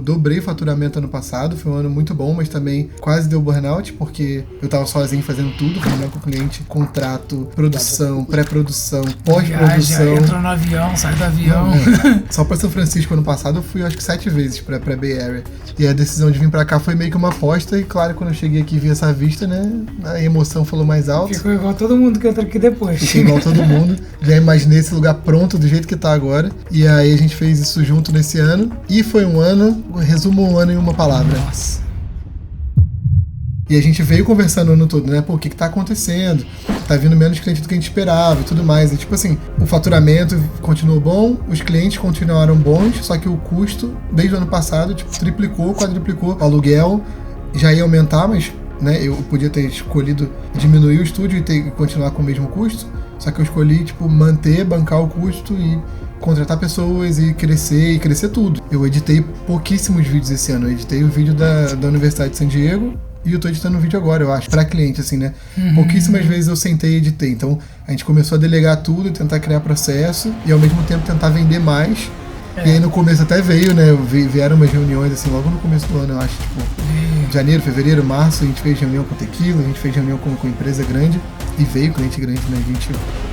dobrei o faturamento ano passado, foi um ano muito bom, mas também quase deu burnout, porque eu tava sozinho fazendo tudo, reunião com o cliente, contrato, produção, pré-produção, pós-produção. Entra no avião, sai do avião. Só pra São Francisco ano passado eu fui acho que 7 vezes pra Bay Area. E a decisão de vir pra cá foi meio que uma aposta, e claro, quando eu cheguei aqui e vi essa vista, né, a emoção falou mais alto. Ficou igual todo mundo que entra aqui depois. Fiquei igual todo mundo. Já imaginei esse lugar pronto do jeito que tá agora. E aí a gente fez isso junto nesse ano. E foi um ano, resumo um ano em uma palavra. Nossa. E a gente veio conversando o ano todo, né? Pô, o que tá acontecendo? Tá vindo menos cliente do que a gente esperava e tudo mais. E tipo assim, o faturamento continuou bom, os clientes continuaram bons, só que o custo, desde o ano passado, tipo, triplicou, quadruplicou. O aluguel já ia aumentar, mas, né, eu podia ter escolhido diminuir o estúdio e continuar com o mesmo custo. Só que eu escolhi, tipo, manter, bancar o custo e contratar pessoas e crescer tudo. Eu editei pouquíssimos vídeos esse ano. Eu editei o vídeo da Universidade de San Diego e eu tô editando um vídeo agora, eu acho, pra cliente, assim, né? Pouquíssimas vezes eu sentei e editei. Então, a gente começou a delegar tudo, tentar criar processo e, ao mesmo tempo, tentar vender mais. E aí, no começo até veio, né? Vieram umas reuniões, assim, logo no começo do ano, eu acho, tipo, janeiro, fevereiro, março, a gente fez reunião com Tequila, a gente fez reunião com empresa grande e veio cliente grande, né? A gente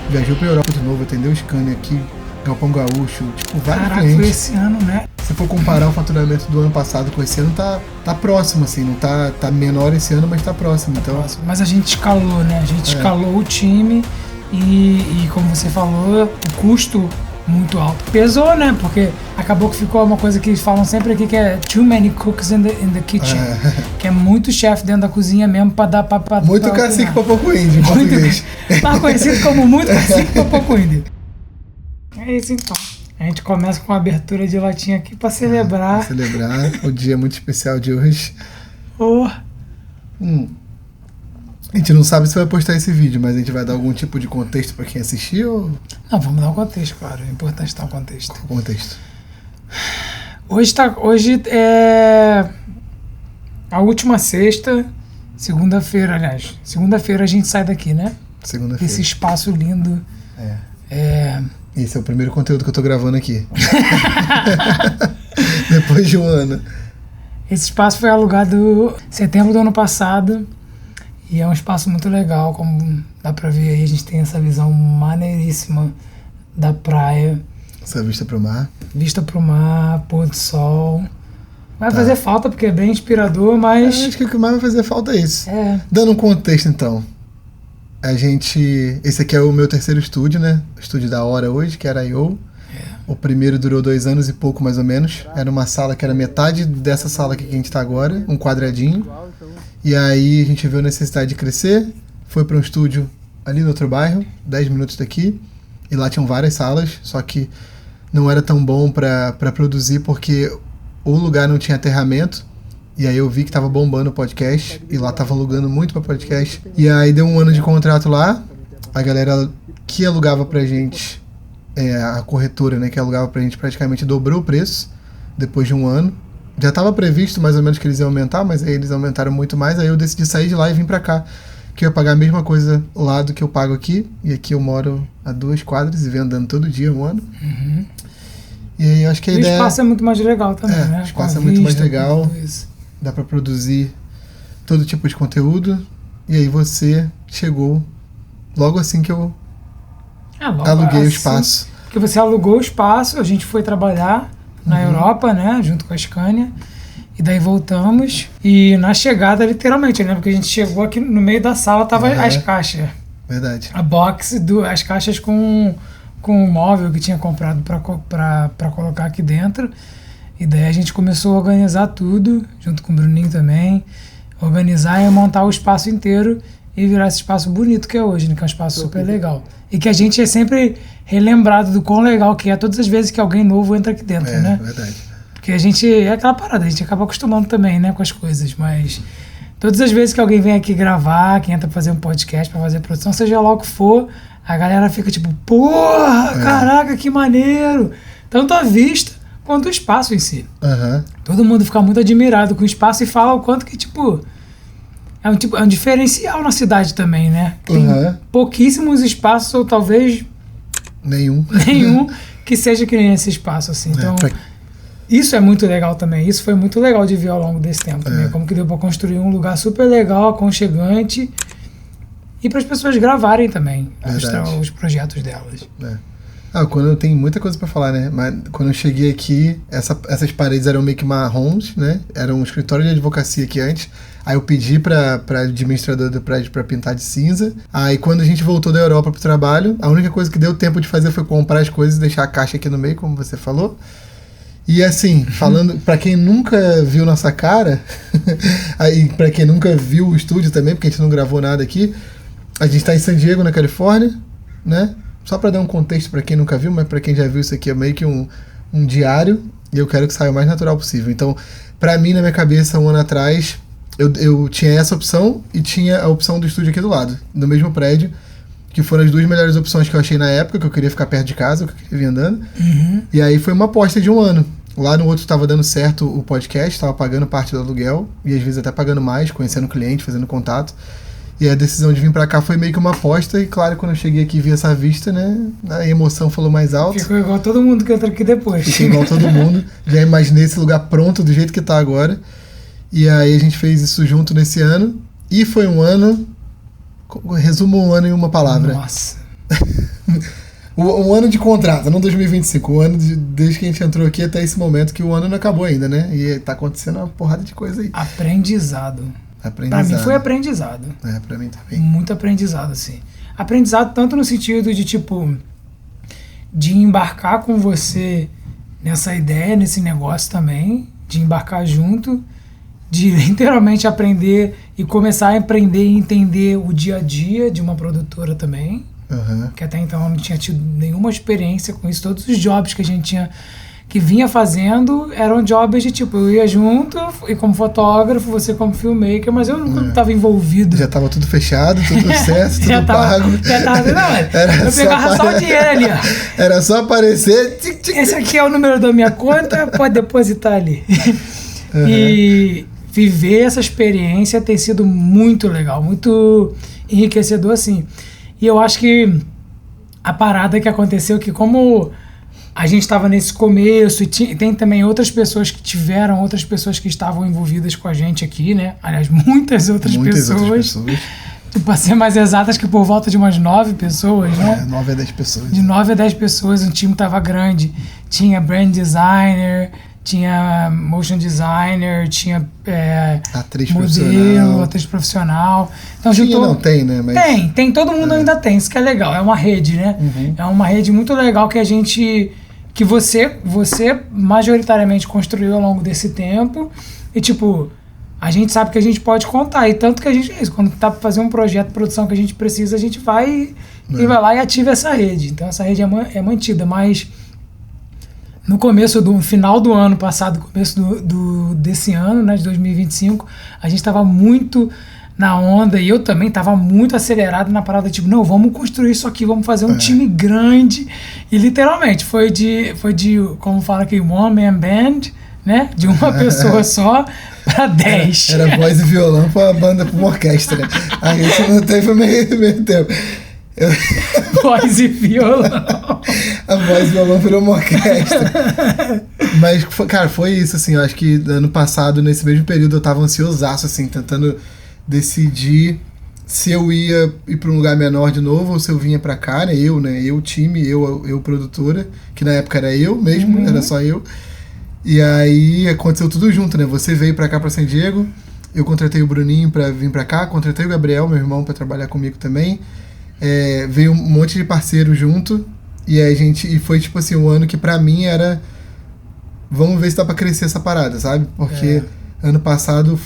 viajou pra Europa de novo, atendeu o Scania aqui, Galpão Gaúcho, tipo, vários clientes. Foi esse ano, né? Se for comparar o faturamento do ano passado com esse ano, tá próximo, assim, não tá menor esse ano, mas tá próximo. Então... Mas a gente escalou, né? A gente escalou o time e, como você falou, o custo muito alto. Pesou, né? Porque acabou que ficou uma coisa que eles falam sempre aqui, que é too many cooks in the kitchen. Que é muito chefe dentro da cozinha mesmo pra dar pra muito cacique pra pouco índio, em português. Tá conhecido como muito cacique pra pouco índio. É isso então. A gente começa com uma abertura de latinha aqui pra celebrar. Celebrar o dia muito especial de hoje. A gente não sabe se vai postar esse vídeo, mas a gente vai dar algum tipo de contexto pra quem assistiu? Não, vamos dar um contexto, claro. É importante dar um contexto. Qual contexto? Hoje é a última sexta, segunda-feira, aliás. Segunda-feira a gente sai daqui, né? Segunda-feira. Esse espaço lindo. Esse é o primeiro conteúdo que eu tô gravando aqui. Depois de um ano. Esse espaço foi alugado em setembro do ano passado. E é um espaço muito legal, como dá pra ver aí. A gente tem essa visão maneiríssima da praia. Essa vista pro mar. Vista pro mar, pôr do sol. Vai fazer falta, porque é bem inspirador, mas... acho que o que mais vai fazer falta é isso. É. Dando um contexto, então. Esse aqui é o meu terceiro estúdio, né? O estúdio da hora hoje, que era I.O. O primeiro durou 2 anos e pouco, mais ou menos. Era uma sala que era metade dessa sala aqui que a gente tá agora, um quadradinho. E aí a gente viu a necessidade de crescer, foi para um estúdio ali no outro bairro, 10 minutos daqui. E lá tinham várias salas, só que não era tão bom para produzir, porque o lugar não tinha aterramento. E aí eu vi que tava bombando o podcast, e lá tava alugando muito pra podcast. E aí deu 1 ano de contrato lá, a galera que alugava pra gente, a corretora, né, que alugava pra gente praticamente dobrou o preço, depois de 1 ano. Já tava previsto mais ou menos que eles iam aumentar, mas aí eles aumentaram muito mais, aí eu decidi sair de lá e vim pra cá, que eu ia pagar a mesma coisa lá do que eu pago aqui, e aqui eu moro a 2 quadras e venho andando todo dia 1 ano. E aí eu acho que a ideia... O espaço é muito mais legal também, né? O espaço é muito mais legal. Dá pra produzir todo tipo de conteúdo. E aí você chegou logo assim que eu aluguei o espaço. Porque você alugou o espaço, a gente foi trabalhar na Europa, né? Junto com a Scania. E daí voltamos. E na chegada, literalmente, né? Porque a gente chegou aqui no meio da sala, tava as caixas. Verdade. A box, as caixas com o móvel que tinha comprado pra colocar aqui dentro. E daí a gente começou a organizar tudo, junto com o Bruninho também, organizar e montar o espaço inteiro e virar esse espaço bonito que é hoje, né? Que é um espaço super legal. E que a gente é sempre relembrado do quão legal que é todas as vezes que alguém novo entra aqui dentro, né? É verdade. Porque a gente, é aquela parada, a gente acaba acostumando também, né, com as coisas, mas todas as vezes que alguém vem aqui gravar, que entra pra fazer um podcast, pra fazer produção, seja lá o que for, a galera fica tipo, porra, caraca, que maneiro! Tanto a vista quanto o espaço em si. Todo mundo fica muito admirado com o espaço e fala o quanto que, tipo, é um diferencial na cidade também, né? Tem pouquíssimos espaços, ou talvez nenhum que seja que nem esse espaço, assim. Então, Isso é muito legal também. Isso foi muito legal de ver ao longo desse tempo também. Como que deu pra construir um lugar super legal, aconchegante. E para as pessoas gravarem também os projetos delas. Quando tem muita coisa pra falar, né? Mas quando eu cheguei aqui, essas paredes eram meio que marrons, né? Era um escritório de advocacia aqui antes. Aí eu pedi pra administrador do prédio pra pintar de cinza. Aí quando a gente voltou da Europa pro trabalho, a única coisa que deu tempo de fazer foi comprar as coisas e deixar a caixa aqui no meio, como você falou. E assim, falando, pra quem nunca viu nossa cara, aí pra quem nunca viu o estúdio também, porque a gente não gravou nada aqui, a gente tá em San Diego, na Califórnia, né? Só pra dar um contexto pra quem nunca viu, mas pra quem já viu, isso aqui é meio que um diário, e eu quero que saia o mais natural possível. Então, pra mim, na minha cabeça, um ano atrás, eu tinha essa opção e tinha a opção do estúdio aqui do lado, no mesmo prédio, que foram as duas melhores opções que eu achei na época, que eu queria ficar perto de casa, que eu queria vir andando. E aí foi uma aposta de um ano. Lá no outro estava dando certo o podcast, estava pagando parte do aluguel, e às vezes até pagando mais, conhecendo o cliente, fazendo contato. E a decisão de vir pra cá foi meio que uma aposta, e claro, quando eu cheguei aqui e vi essa vista, né, a emoção falou mais alto. Ficou igual todo mundo que entra aqui depois. Fiquei igual todo mundo. Já imaginei esse lugar pronto do jeito que tá agora. E aí a gente fez isso junto nesse ano. E foi um ano... Resumo um ano em uma palavra. Nossa. Um ano de contrato, não 2025. Um ano desde que a gente entrou aqui até esse momento, que o ano não acabou ainda, né? E tá acontecendo uma porrada de coisa aí. Aprendizado. Pra mim foi aprendizado. Pra mim também. Muito aprendizado, assim. Aprendizado tanto no sentido de, tipo, de embarcar com você nessa ideia, nesse negócio também, de embarcar junto, de literalmente aprender e começar a empreender e entender o dia a dia de uma produtora também. Que até então eu não tinha tido nenhuma experiência com isso. Todos os jobs que a gente tinha, que vinha fazendo, eram jobs de tipo, eu ia junto e como fotógrafo, você como filmmaker, mas eu nunca estava envolvido. Já estava tudo fechado, tudo certo, tudo pago. Eu pegava só o dinheiro ali, ó. Era só aparecer. Esse aqui é o número da minha conta, pode depositar ali. E viver essa experiência tem sido muito legal, muito enriquecedor, assim. E eu acho que a parada que aconteceu, que como a gente estava nesse começo, e tem também outras pessoas que estavam envolvidas com a gente aqui, né? Aliás, muitas outras pessoas. Para ser mais exatas, que por volta de umas 9 pessoas, né? 9 a 10 pessoas. De 9 a 10 pessoas, o time tava grande. Tinha brand designer, tinha motion designer, tinha atriz modelo, atriz profissional. Então, não tem, né? Mas... Tem, todo mundo ainda tem, isso que é legal, é uma rede, né? É uma rede muito legal que você majoritariamente construiu ao longo desse tempo e, tipo, a gente sabe que a gente pode contar, e tanto que a gente, quando tá pra fazer um projeto de produção que a gente precisa, a gente vai e vai lá e ativa essa rede. Então, essa rede é mantida, mas no final do ano passado, começo desse ano, né, de 2025, a gente estava muito na onda, e eu também estava muito acelerado na parada, tipo, não, vamos construir isso aqui, vamos fazer um time grande, e literalmente foi de como fala aqui, one man band, né, de uma pessoa só para 10. Era voz e violão para banda, para uma orquestra. Aí isso não teve meio tempo. Voz e violão. A voz e violão virou uma orquestra. Mas, cara, foi isso, assim. Eu acho que ano passado, nesse mesmo período, eu tava ansiosaço, assim, tentando decidir se eu ia ir pra um lugar menor de novo ou se eu vinha pra cá, né? Eu time, eu produtora, que na época era eu mesmo, era só eu. E aí aconteceu tudo junto, né? Você veio pra cá, pra San Diego, eu contratei o Bruninho pra vir pra cá, contratei o Gabriel, meu irmão, pra trabalhar comigo também. Veio um monte de parceiro junto, e foi tipo assim, um ano que pra mim era, vamos ver se dá pra crescer essa parada, sabe? Porque ano passado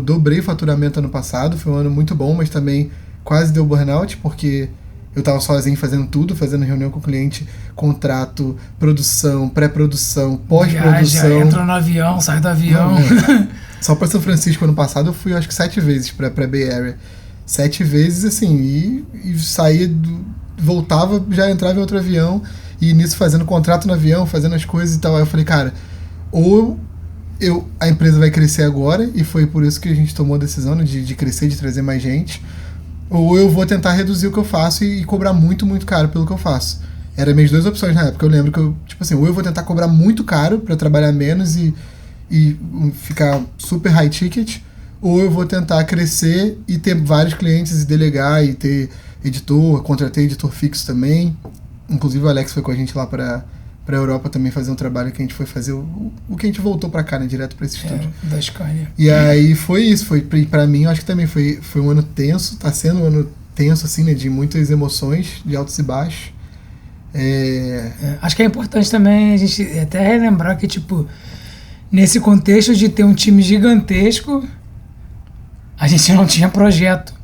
dobrei o faturamento ano passado, foi um ano muito bom, mas também quase deu burnout, porque eu tava sozinho fazendo tudo, fazendo reunião com o cliente, contrato, produção, pré-produção, pós-produção. Entra no avião, sai do avião. Só pra São Francisco ano passado eu fui acho que 7 vezes pra Bay Area. 7 vezes, assim, e saía, voltava, já entrava em outro avião, e nisso fazendo contrato no avião, fazendo as coisas e tal. Aí eu falei, cara, ou a empresa vai crescer agora, e foi por isso que a gente tomou a decisão de crescer, de trazer mais gente, ou eu vou tentar reduzir o que eu faço e cobrar muito, muito caro pelo que eu faço. Eram minhas duas opções na época. Eu lembro que tipo assim, ou eu vou tentar cobrar muito caro pra trabalhar menos e ficar super high ticket, ou eu vou tentar crescer e ter vários clientes e delegar e ter editor, contratei editor fixo também. Inclusive o Alex foi com a gente lá pra Europa também fazer um trabalho que a gente foi fazer o que a gente voltou pra cá, né, direto pra esse estúdio. Da Scania. E aí foi isso, pra mim, eu acho que também foi um ano tenso, tá sendo um ano tenso, assim, né, de muitas emoções, de altos e baixos. Acho que é importante também a gente até relembrar que, tipo, nesse contexto de ter um time gigantesco, a gente não tinha projeto.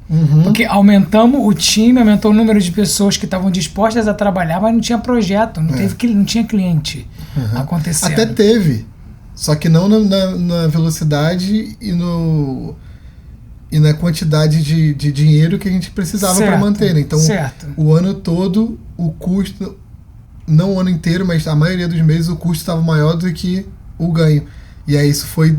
Porque aumentamos o time, aumentou o número de pessoas que estavam dispostas a trabalhar, mas não tinha projeto, não tinha cliente acontecendo. Até teve, só que não na velocidade e na quantidade de dinheiro que a gente precisava para manter, né? Então, o ano todo, o custo, não o ano inteiro, mas a maioria dos meses, o custo estava maior do que o ganho. E aí isso foi,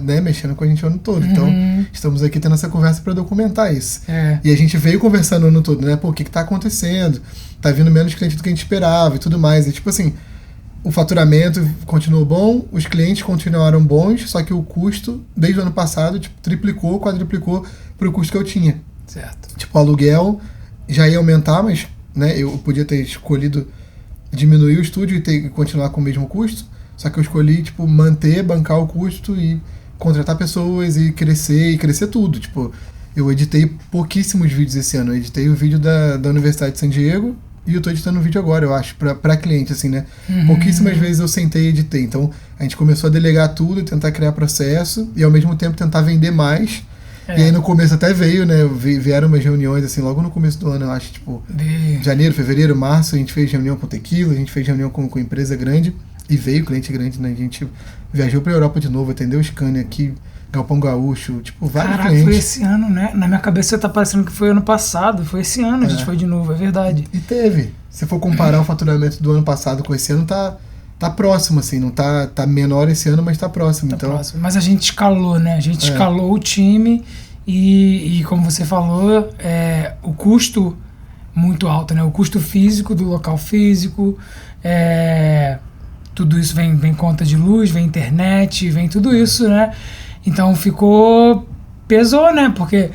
né, mexendo com a gente o ano todo. Então, estamos aqui tendo essa conversa para documentar isso. E a gente veio conversando o ano todo, né? Pô, o que tá acontecendo? Tá vindo menos cliente do que a gente esperava e tudo mais. E tipo assim, o faturamento continuou bom, os clientes continuaram bons, só que o custo, desde o ano passado, tipo, triplicou, quadruplicou pro custo que eu tinha. Certo. Tipo, o aluguel já ia aumentar, mas, né, eu podia ter escolhido diminuir o estúdio e continuar com o mesmo custo. Só que eu escolhi, tipo, bancar o custo e contratar pessoas e crescer tudo. Tipo, eu editei pouquíssimos vídeos esse ano. Eu editei o vídeo da Universidade de San Diego e eu tô editando um vídeo agora, eu acho, pra cliente, assim, né? Pouquíssimas vezes eu sentei e editei. Então, a gente começou a delegar tudo, tentar criar processo e, ao mesmo tempo, tentar vender mais. E aí, no começo até veio, né? Vieram umas reuniões, assim, logo no começo do ano, eu acho, tipo, janeiro, fevereiro, março, a gente fez reunião com Tequila, a gente fez reunião com empresa grande. E veio cliente grande, né? A gente viajou pra Europa de novo, atendeu o Scania aqui, Galpão Gaúcho, tipo, vários clientes. Foi esse ano, né? Na minha cabeça tá parecendo que foi ano passado, foi esse ano a gente foi de novo, é verdade. E teve. Se for comparar o faturamento do ano passado com esse ano, tá próximo, assim, não tá menor esse ano, mas tá próximo. Então, próximo. Mas a gente escalou, né? A gente escalou o time e como você falou, o custo muito alto, né? O custo físico do local físico, tudo isso vem conta de luz, vem internet, vem tudo isso, né? Então pesou, né? Porque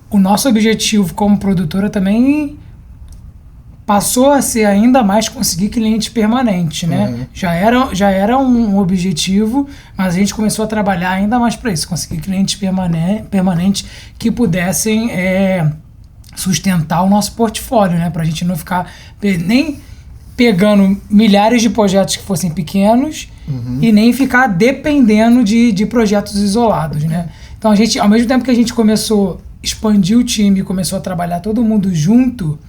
o nosso objetivo como produtora também passou a ser ainda mais conseguir cliente permanente, né? Já era um objetivo, mas a gente começou a trabalhar ainda mais para isso, conseguir clientes permanentes que pudessem sustentar o nosso portfólio, né? Para a gente não ficar nem pegando milhares de projetos que fossem pequenos e nem ficar dependendo de projetos isolados, né? Então a gente, ao mesmo tempo que a gente começou a expandir o time, começou a trabalhar todo mundo junto,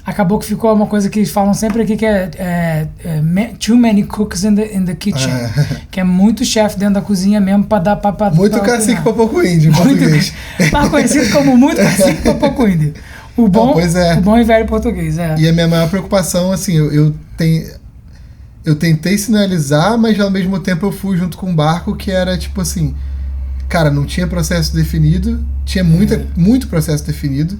acabou que ficou uma coisa que falam sempre aqui que too many cooks in the kitchen, que é muito chefe dentro da cozinha mesmo para dar para muito cacique para pouco índio em português. Mais conhecido como muito cacique para pouco índio. O bom e velho português, E a minha maior preocupação, assim, eu tentei sinalizar, mas ao mesmo tempo eu fui junto com um barco que era tipo assim, cara, não tinha processo definido, tinha muito processo definido,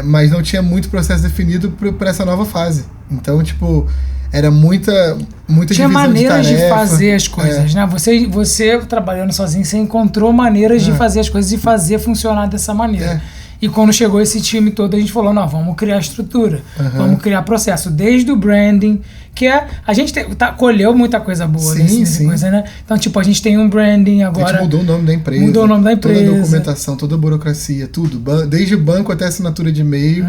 mas não tinha muito processo definido para essa nova fase. Então, tipo, era muita tinha divisão maneiras de fazer as coisas, né? Você trabalhando sozinho, você encontrou maneiras de fazer as coisas e fazer funcionar dessa maneira. E quando chegou esse time todo, a gente falou, não, vamos criar estrutura, vamos criar processo, desde o branding, que a gente colheu muita coisa boa nessa coisa, né? Então, tipo, a gente tem um branding agora. A gente mudou o nome da empresa. Toda a documentação, toda a burocracia, tudo. Desde banco até assinatura de e-mail.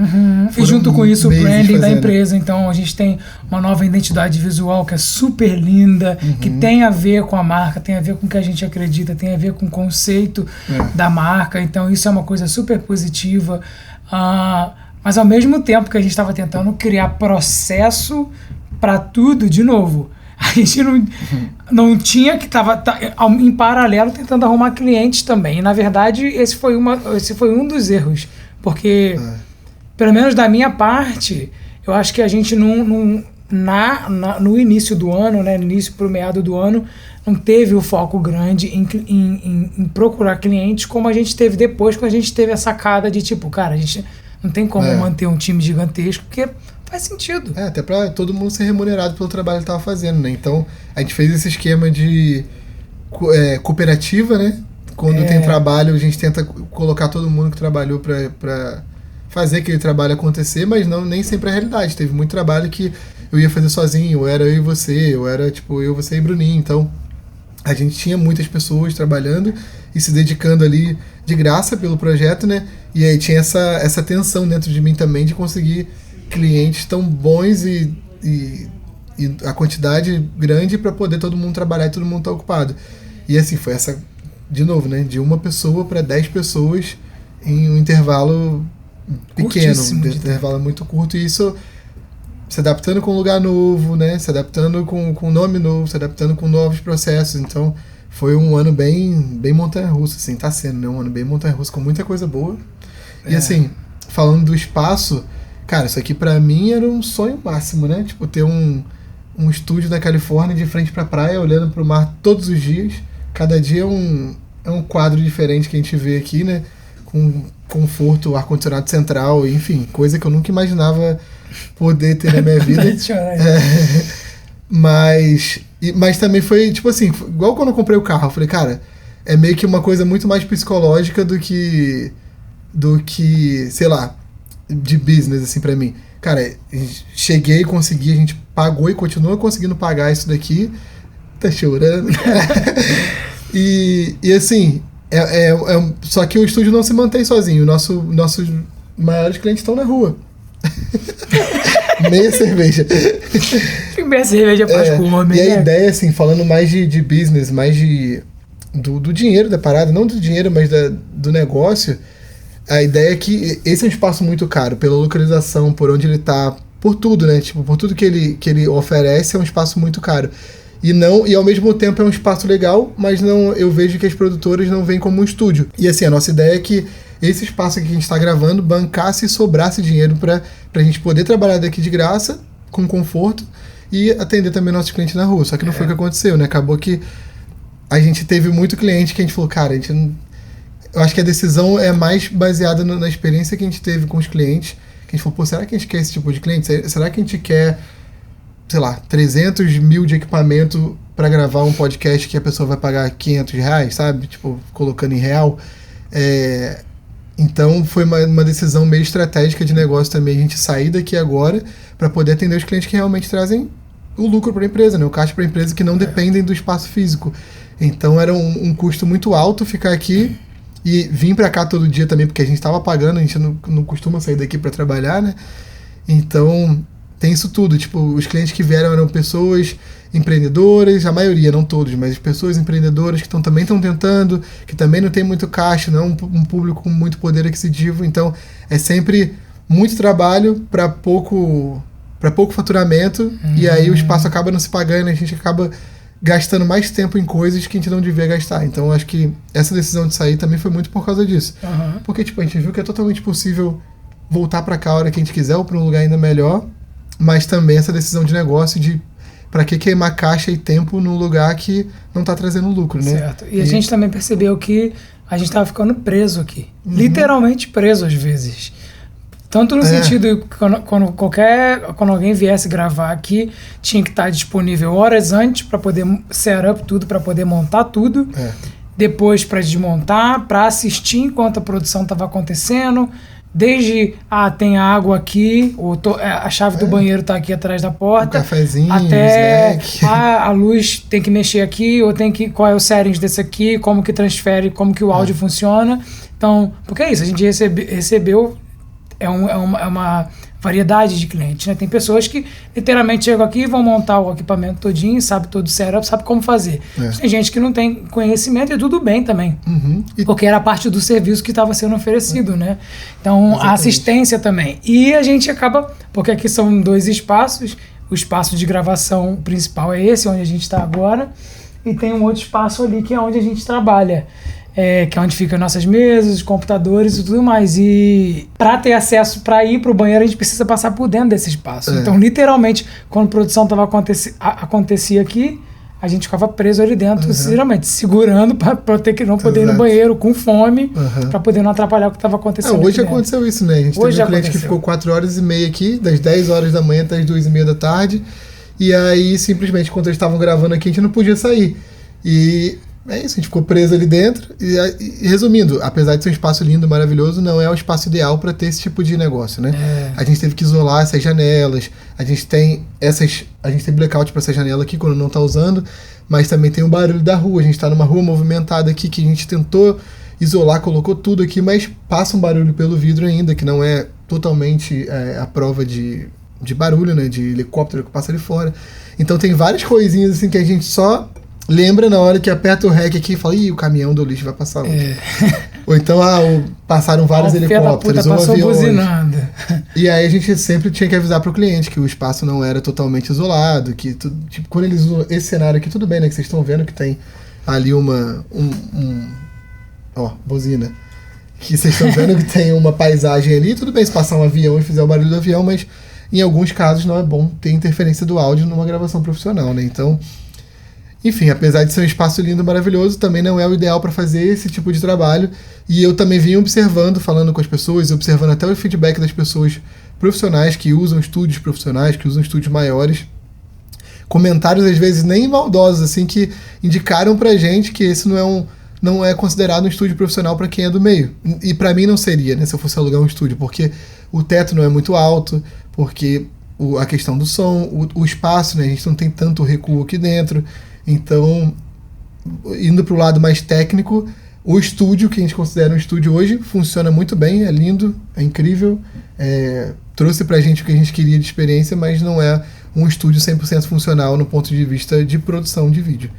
E junto com isso, o branding da empresa. Então, a gente tem uma nova identidade visual que é super linda, que tem a ver com a marca, tem a ver com o que a gente acredita, tem a ver com o conceito da marca. Então, isso é uma coisa super positiva. Mas, ao mesmo tempo que a gente estava tentando criar processo para tudo, de novo, a gente não tinha que em paralelo tentando arrumar clientes também. E, na verdade, esse foi um dos erros, porque pelo menos da minha parte, eu acho que a gente no início do ano, né, no início pro meado do ano, não teve o foco grande em procurar clientes como a gente teve depois, quando a gente teve a sacada de tipo, cara, a gente não tem como manter um time gigantesco, porque faz sentido. Até pra todo mundo ser remunerado pelo trabalho que tava fazendo, né? Então, a gente fez esse esquema de cooperativa, né? Quando tem trabalho, a gente tenta colocar todo mundo que trabalhou pra fazer aquele trabalho acontecer, mas nem sempre é a realidade. Teve muito trabalho que eu ia fazer sozinho, ou era eu e você, ou era tipo eu, você e Bruninho. Então, a gente tinha muitas pessoas trabalhando e se dedicando ali de graça pelo projeto, né? E aí tinha essa tensão dentro de mim também de conseguir clientes tão bons e a quantidade grande para poder todo mundo trabalhar e todo mundo estar ocupado. E assim, foi essa, de novo, né? De uma pessoa para 10 pessoas em um intervalo pequeno, um intervalo muito curto, e isso se adaptando com um lugar novo, né? Se adaptando com nome novo, se adaptando com novos processos. Então, foi um ano bem montanha-russa, assim, tá sendo, né? Um ano bem montanha-russa, com muita coisa boa. E assim, falando do espaço, cara, isso aqui pra mim era um sonho máximo, né? Tipo, ter um estúdio na Califórnia de frente pra praia, olhando pro mar todos os dias. Cada dia é um quadro diferente que a gente vê aqui, né? Com conforto, ar-condicionado central, enfim, coisa que eu nunca imaginava poder ter na minha vida. Mas também foi, tipo assim, igual quando eu comprei o carro, eu falei, cara, é meio que uma coisa muito mais psicológica do que sei lá, de business, assim, pra mim. Cara, cheguei, consegui, a gente pagou e continua conseguindo pagar isso daqui. Tá chorando. E assim, só que o estúdio não se mantém sozinho. Nossos maiores clientes estão na rua. Meia cerveja. Meia cerveja faz come, E a ideia, assim, falando mais de business, mais do dinheiro da parada, não do dinheiro, mas do negócio, a ideia é que esse é um espaço muito caro, pela localização, por onde ele tá, por tudo, né? Tipo, por tudo que ele oferece, é um espaço muito caro. E ao mesmo tempo é um espaço legal, mas eu vejo que as produtoras não veem como um estúdio. E assim, a nossa ideia é que esse espaço aqui que a gente está gravando bancasse e sobrasse dinheiro para a gente poder trabalhar daqui de graça, com conforto, e atender também nossos clientes na rua. Só que não foi o que aconteceu, né? Acabou que a gente teve muito cliente que a gente falou, cara, eu acho que a decisão é mais baseada na experiência que a gente teve com os clientes, que a gente falou, pô, será que a gente quer esse tipo de cliente? Será que a gente quer, sei lá, 300 mil de equipamento para gravar um podcast que a pessoa vai pagar R$500, sabe? Tipo, colocando em real. Então foi uma decisão meio estratégica de negócio também, a gente sair daqui agora para poder atender os clientes que realmente trazem o lucro para a empresa, né? O caixa para a empresa, que não dependem do espaço físico. Então era um custo muito alto ficar aqui e vir para cá todo dia também, porque a gente estava pagando, a gente não costuma sair daqui para trabalhar, né? Então tem isso tudo, tipo, os clientes que vieram eram pessoas empreendedoras, a maioria, não todos, mas pessoas empreendedoras que também estão tentando, que também não tem muito caixa, não é um público com muito poder aquisitivo, então é sempre muito trabalho para pouco faturamento, e aí o espaço acaba não se pagando, a gente acaba gastando mais tempo em coisas que a gente não devia gastar. Então acho que essa decisão de sair também foi muito por causa disso. Porque tipo, a gente viu que é totalmente possível voltar para cá a hora que a gente quiser ou para um lugar ainda melhor, mas também essa decisão de negócio de para que queimar caixa e tempo num lugar que não está trazendo lucro, né? Certo. E a gente também percebeu que a gente estava ficando preso aqui. Literalmente preso às vezes. Tanto no sentido que quando alguém viesse gravar aqui, tinha que estar disponível horas antes para poder set up tudo, para poder montar tudo. Depois para desmontar, para assistir enquanto a produção estava acontecendo. Desde, tem água aqui, a chave do banheiro tá aqui atrás da porta. Um cafezinho, até a luz tem que mexer aqui, ou qual é o settings desse aqui, como que transfere, como que o áudio funciona. Então, porque é isso, a gente recebeu uma variedade de clientes, né? Tem pessoas que literalmente chegam aqui e vão montar o equipamento todinho, sabe todo o setup, sabe como fazer. Tem gente que não tem conhecimento e tudo bem também, porque era parte do serviço que estava sendo oferecido, né? Então, exatamente. A assistência também. E a gente acaba, porque aqui são 2 espaços, o espaço de gravação principal é esse, onde a gente está agora, e tem um outro espaço ali que é onde a gente trabalha. Que é onde ficam nossas mesas, os computadores e tudo mais. E para ter acesso, para ir para o banheiro, a gente precisa passar por dentro desse espaço. Então, literalmente, quando a produção acontecia aqui, a gente ficava preso ali dentro, sinceramente, segurando pra ter que não poder ir no banheiro com fome, pra poder não atrapalhar o que estava acontecendo. Hoje aconteceu isso, né? A gente teve um cliente que ficou 4h30 aqui, das 10 horas da manhã até as 2h30 da tarde, e aí simplesmente quando eles estavam gravando aqui a gente não podia sair. E é isso, a gente ficou preso ali dentro. E resumindo, apesar de ser um espaço lindo, maravilhoso, não é o espaço ideal para ter esse tipo de negócio, né? A gente teve que isolar essas janelas, a gente tem blackout para essa janela aqui quando não está usando, mas também tem o barulho da rua. A gente está numa rua movimentada aqui que a gente tentou isolar, colocou tudo aqui, mas passa um barulho pelo vidro ainda, que não é totalmente a prova de barulho, né? De helicóptero que passa ali fora. Então tem várias coisinhas assim que a gente só lembra na hora que aperta o REC aqui e fala, ih, o caminhão do lixo vai passar hoje. Ou então, passaram vários helicópteros ou aviões. Buzinando. E aí a gente sempre tinha que avisar pro cliente que o espaço não era totalmente isolado, que tipo, quando eles usam esse cenário aqui, tudo bem, né? Que vocês estão vendo que tem ali buzina. Que vocês estão vendo que tem uma paisagem ali, tudo bem se passar um avião e fizer o barulho do avião, mas em alguns casos não é bom ter interferência do áudio numa gravação profissional, né? Então, enfim, apesar de ser um espaço lindo e maravilhoso, também não é o ideal para fazer esse tipo de trabalho. E eu também vim observando, falando com as pessoas, observando até o feedback das pessoas profissionais que usam estúdios profissionais, que usam estúdios maiores. Comentários, às vezes, nem maldosos, assim, que indicaram pra gente que esse não é considerado um estúdio profissional para quem é do meio. E para mim não seria, né, se eu fosse alugar um estúdio, porque o teto não é muito alto, porque a questão do som, o espaço, né, a gente não tem tanto recuo aqui dentro. Então, indo para o lado mais técnico, o estúdio, que a gente considera um estúdio hoje, funciona muito bem, é lindo, é incrível, trouxe para a gente o que a gente queria de experiência, mas não é um estúdio 100% funcional no ponto de vista de produção de vídeo.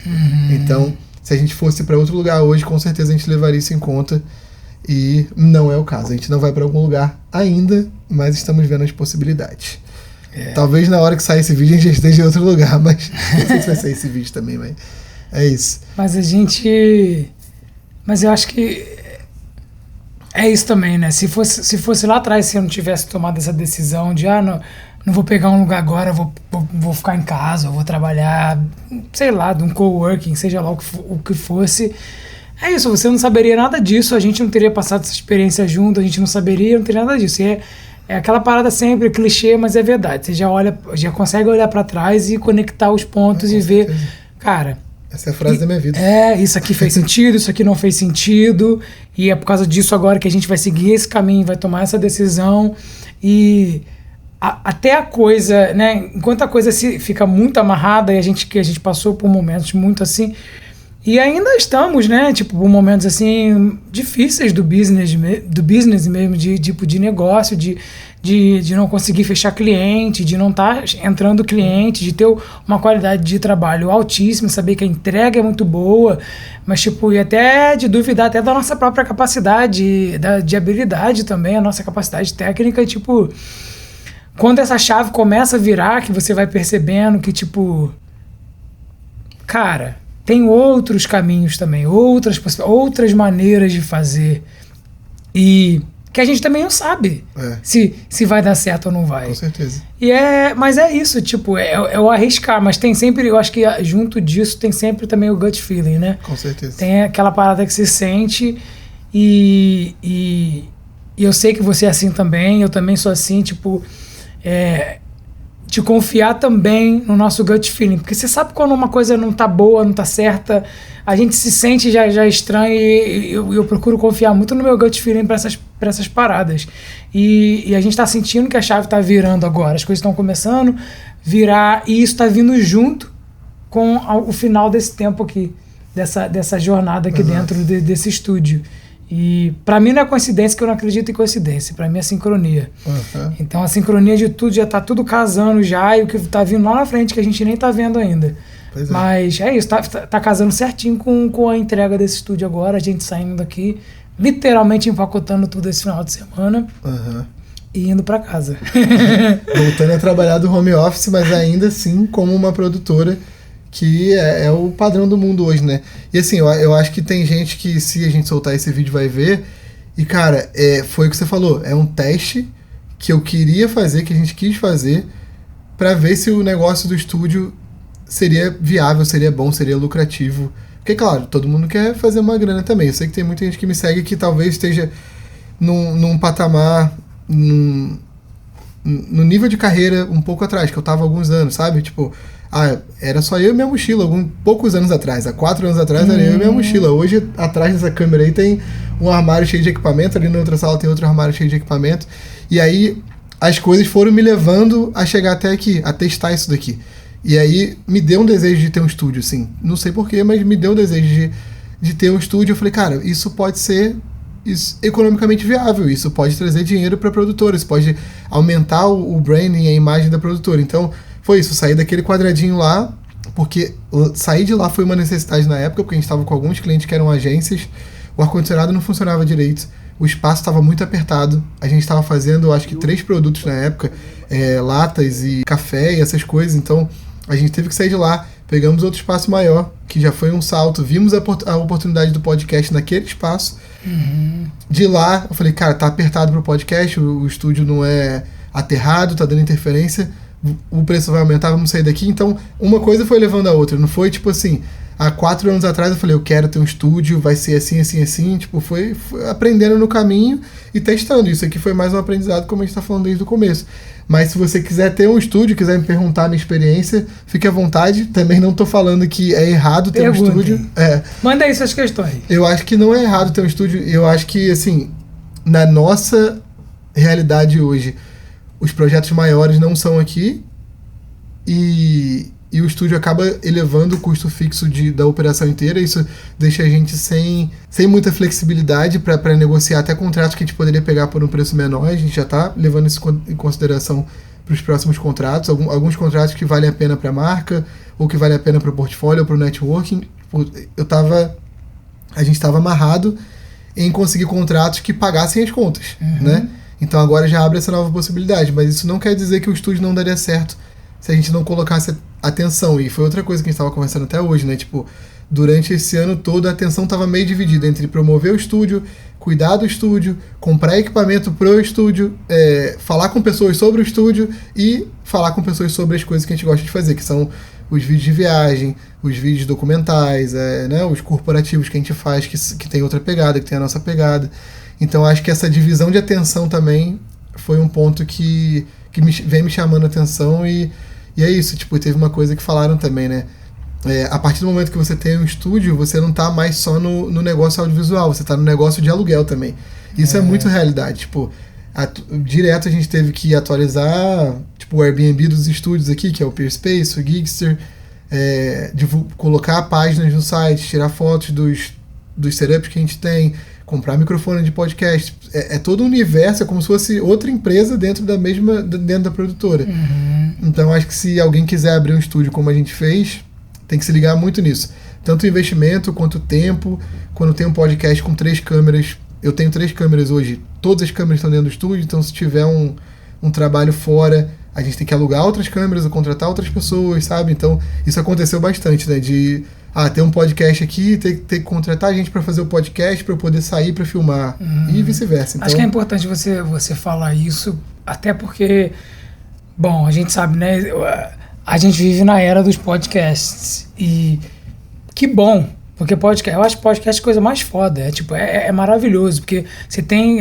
Então, se a gente fosse para outro lugar hoje, com certeza a gente levaria isso em conta, e não é o caso. A gente não vai para algum lugar ainda, mas estamos vendo as possibilidades. Talvez na hora que sair esse vídeo a gente esteja em outro lugar, mas não sei se vai sair esse vídeo também, mas é isso. Mas eu acho que é isso também, né? Se fosse lá atrás, se eu não tivesse tomado essa decisão de não vou pegar um lugar agora, vou ficar em casa, eu vou trabalhar, sei lá, de um coworking, seja lá o que fosse. É isso, você não saberia nada disso, a gente não teria passado essa experiência junto, a gente não saberia, não teria nada disso. É aquela parada sempre, clichê, mas é verdade. Você já consegue olhar pra trás e conectar os pontos e ver, cara... Essa é a frase da minha vida. Isso aqui fez sentido, isso aqui não fez sentido, e é por causa disso agora que a gente vai seguir esse caminho, vai tomar essa decisão, e até a coisa, né, enquanto a coisa fica muito amarrada, e a gente passou por momentos muito assim, e ainda estamos, né, tipo, por momentos assim difíceis do business mesmo, de negócio, de não conseguir fechar cliente, de não estar entrando cliente, de ter uma qualidade de trabalho altíssima, saber que a entrega é muito boa, mas tipo, e até de duvidar até da nossa própria capacidade, de habilidade também, a nossa capacidade técnica, tipo, quando essa chave começa a virar, que você vai percebendo que, tipo, cara, tem outros caminhos também, outras maneiras de fazer, e que a gente também não sabe se vai dar certo ou não vai. Com certeza. Mas é isso, tipo, é o arriscar, mas tem sempre, eu acho que junto disso tem sempre também o gut feeling, né? Com certeza. Tem aquela parada que se sente e eu sei que você é assim também, eu também sou assim, tipo, de confiar também no nosso gut feeling, porque você sabe quando uma coisa não tá boa, não tá certa, a gente se sente já estranho, e eu procuro confiar muito no meu gut feeling para essas paradas, e a gente tá sentindo que a chave tá virando agora, as coisas estão começando a virar, e isso tá vindo junto com o final desse tempo aqui, dessa jornada aqui dentro desse estúdio. E pra mim não é coincidência, que eu não acredito em coincidência, pra mim é sincronia. Então a sincronia de tudo, já tá tudo casando já, e o que tá vindo lá na frente que a gente nem tá vendo ainda. Mas é isso, tá casando certinho com a entrega desse estúdio agora, a gente saindo daqui, literalmente empacotando tudo esse final de semana e indo pra casa. Voltando a trabalhar do home office, mas ainda assim como uma produtora, que é o padrão do mundo hoje, né? E assim, eu acho que tem gente que, se a gente soltar esse vídeo, vai ver. E cara, foi o que você falou, é um teste que eu queria fazer, que a gente quis fazer, pra ver se o negócio do estúdio seria viável, seria bom, seria lucrativo. Porque, claro, todo mundo quer fazer uma grana também. Eu sei que tem muita gente que me segue que talvez esteja num patamar, no nível de carreira um pouco atrás, que eu tava há alguns anos, sabe? Tipo, era só eu e minha mochila, poucos anos atrás. Há 4 anos atrás era eu e minha mochila. Hoje, atrás dessa câmera aí, tem um armário cheio de equipamento, ali na outra sala tem outro armário cheio de equipamento. E aí, as coisas foram me levando a chegar até aqui, a testar isso daqui. E aí, me deu um desejo de ter um estúdio, assim. Não sei porquê, mas me deu um desejo de ter um estúdio. Eu falei, cara, isso pode ser economicamente viável, isso pode trazer dinheiro para a produtora, isso pode aumentar o branding, a imagem da produtora. Então, foi isso, sair daquele quadradinho lá, porque sair de lá foi uma necessidade na época, porque a gente estava com alguns clientes que eram agências, o ar-condicionado não funcionava direito, o espaço estava muito apertado, a gente estava fazendo, acho que 3 produtos na época, latas e café e essas coisas, então a gente teve que sair de lá, pegamos outro espaço maior, que já foi um salto, vimos a oportunidade do podcast naquele espaço. De lá, eu falei, cara, tá apertado pro podcast, o estúdio não é aterrado, tá dando interferência, o preço vai aumentar, vamos sair daqui. Então, uma coisa foi levando a outra, não foi tipo assim, há 4 anos atrás eu falei, eu quero ter um estúdio, vai ser assim, assim, assim, tipo, foi aprendendo no caminho e testando. Isso aqui foi mais um aprendizado, como a gente tá falando desde o começo. Mas se você quiser ter um estúdio, quiser me perguntar a minha experiência, fique à vontade. Também não tô falando que é errado ter um estúdio. Manda aí suas questões. Eu acho que não é errado ter um estúdio. Eu acho que, assim, na nossa realidade hoje, os projetos maiores não são aqui e o estúdio acaba elevando o custo fixo da operação inteira. Isso deixa a gente sem muita flexibilidade para negociar até contratos que a gente poderia pegar por um preço menor. A gente já está levando isso em consideração para os próximos contratos. Alguns contratos que valem a pena para a marca, ou que valem a pena para o portfólio ou para o networking. A gente estava amarrado em conseguir contratos que pagassem as contas, né? Então agora já abre essa nova possibilidade, mas isso não quer dizer que o estúdio não daria certo se a gente não colocasse atenção. E foi outra coisa que a gente estava conversando até hoje, né? Tipo, durante esse ano todo a atenção estava meio dividida entre promover o estúdio, cuidar do estúdio, comprar equipamento pro estúdio, falar com pessoas sobre o estúdio e falar com pessoas sobre as coisas que a gente gosta de fazer, que são os vídeos de viagem, os vídeos documentais, né? Os corporativos que a gente faz, que tem outra pegada, que tem a nossa pegada. Então acho que essa divisão de atenção também foi um ponto que vem me chamando a atenção e é isso, tipo, teve uma coisa que falaram também, né? A partir do momento que você tem um estúdio, você não tá mais só no negócio audiovisual, você tá no negócio de aluguel também. Isso é muito realidade, tipo, direto a gente teve que atualizar, tipo, o Airbnb dos estúdios aqui, que é o Peerspace, o Gigster, colocar páginas no site, tirar fotos dos setups que a gente tem, comprar microfone de podcast. É todo um universo, é como se fosse outra empresa dentro da produtora. Então acho que se alguém quiser abrir um estúdio como a gente fez, tem que se ligar muito nisso. Tanto o investimento quanto o tempo. Quando tem um podcast com 3 câmeras, eu tenho 3 câmeras hoje, todas as câmeras estão dentro do estúdio, então se tiver um trabalho fora, a gente tem que alugar outras câmeras ou contratar outras pessoas, sabe? Então isso aconteceu bastante, né? De ter um podcast aqui, ter que contratar gente para fazer o podcast para eu poder sair para filmar e vice-versa. Então, acho que é importante você falar isso, até porque, bom, a gente sabe, né? A gente vive na era dos podcasts e que bom, porque podcast, eu acho podcast a coisa mais foda, é maravilhoso, porque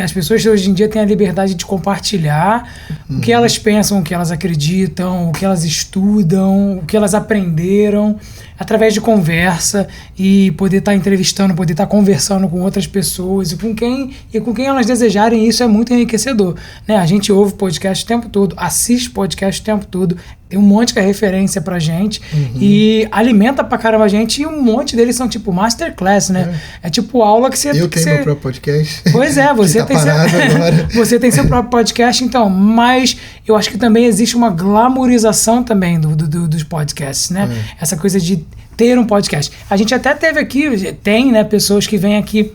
as pessoas hoje em dia têm a liberdade de compartilhar o que elas pensam, o que elas acreditam, o que elas estudam, o que elas aprenderam, através de conversa e poder estar entrevistando, poder estar conversando com outras pessoas e com quem elas desejarem. Isso é muito enriquecedor, né? A gente ouve podcast o tempo todo, assiste podcast o tempo todo, tem um monte que é referência pra gente e alimenta pra caramba a gente, e um monte deles são tipo masterclass, né? É tipo aula que você... Eu tenho meu próprio podcast. Pois é, você tem você tem seu próprio podcast, então, mas eu acho que também existe uma glamorização também dos podcasts, né? Essa coisa de ter um podcast. A gente até teve aqui, né, pessoas que vêm aqui.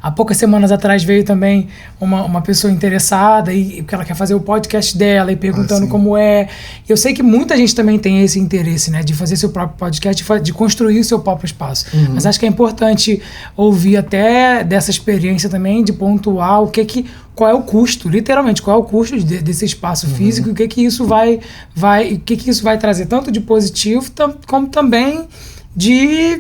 Há poucas semanas atrás veio também uma pessoa interessada e porque ela quer fazer o podcast dela e perguntando como é. Eu sei que muita gente também tem esse interesse, né, de fazer seu próprio podcast, de construir o seu próprio espaço. Mas acho que é importante ouvir até dessa experiência também, de pontuar o que qual é o custo, literalmente, qual é o custo desse espaço físico, o que isso vai trazer tanto de positivo como também de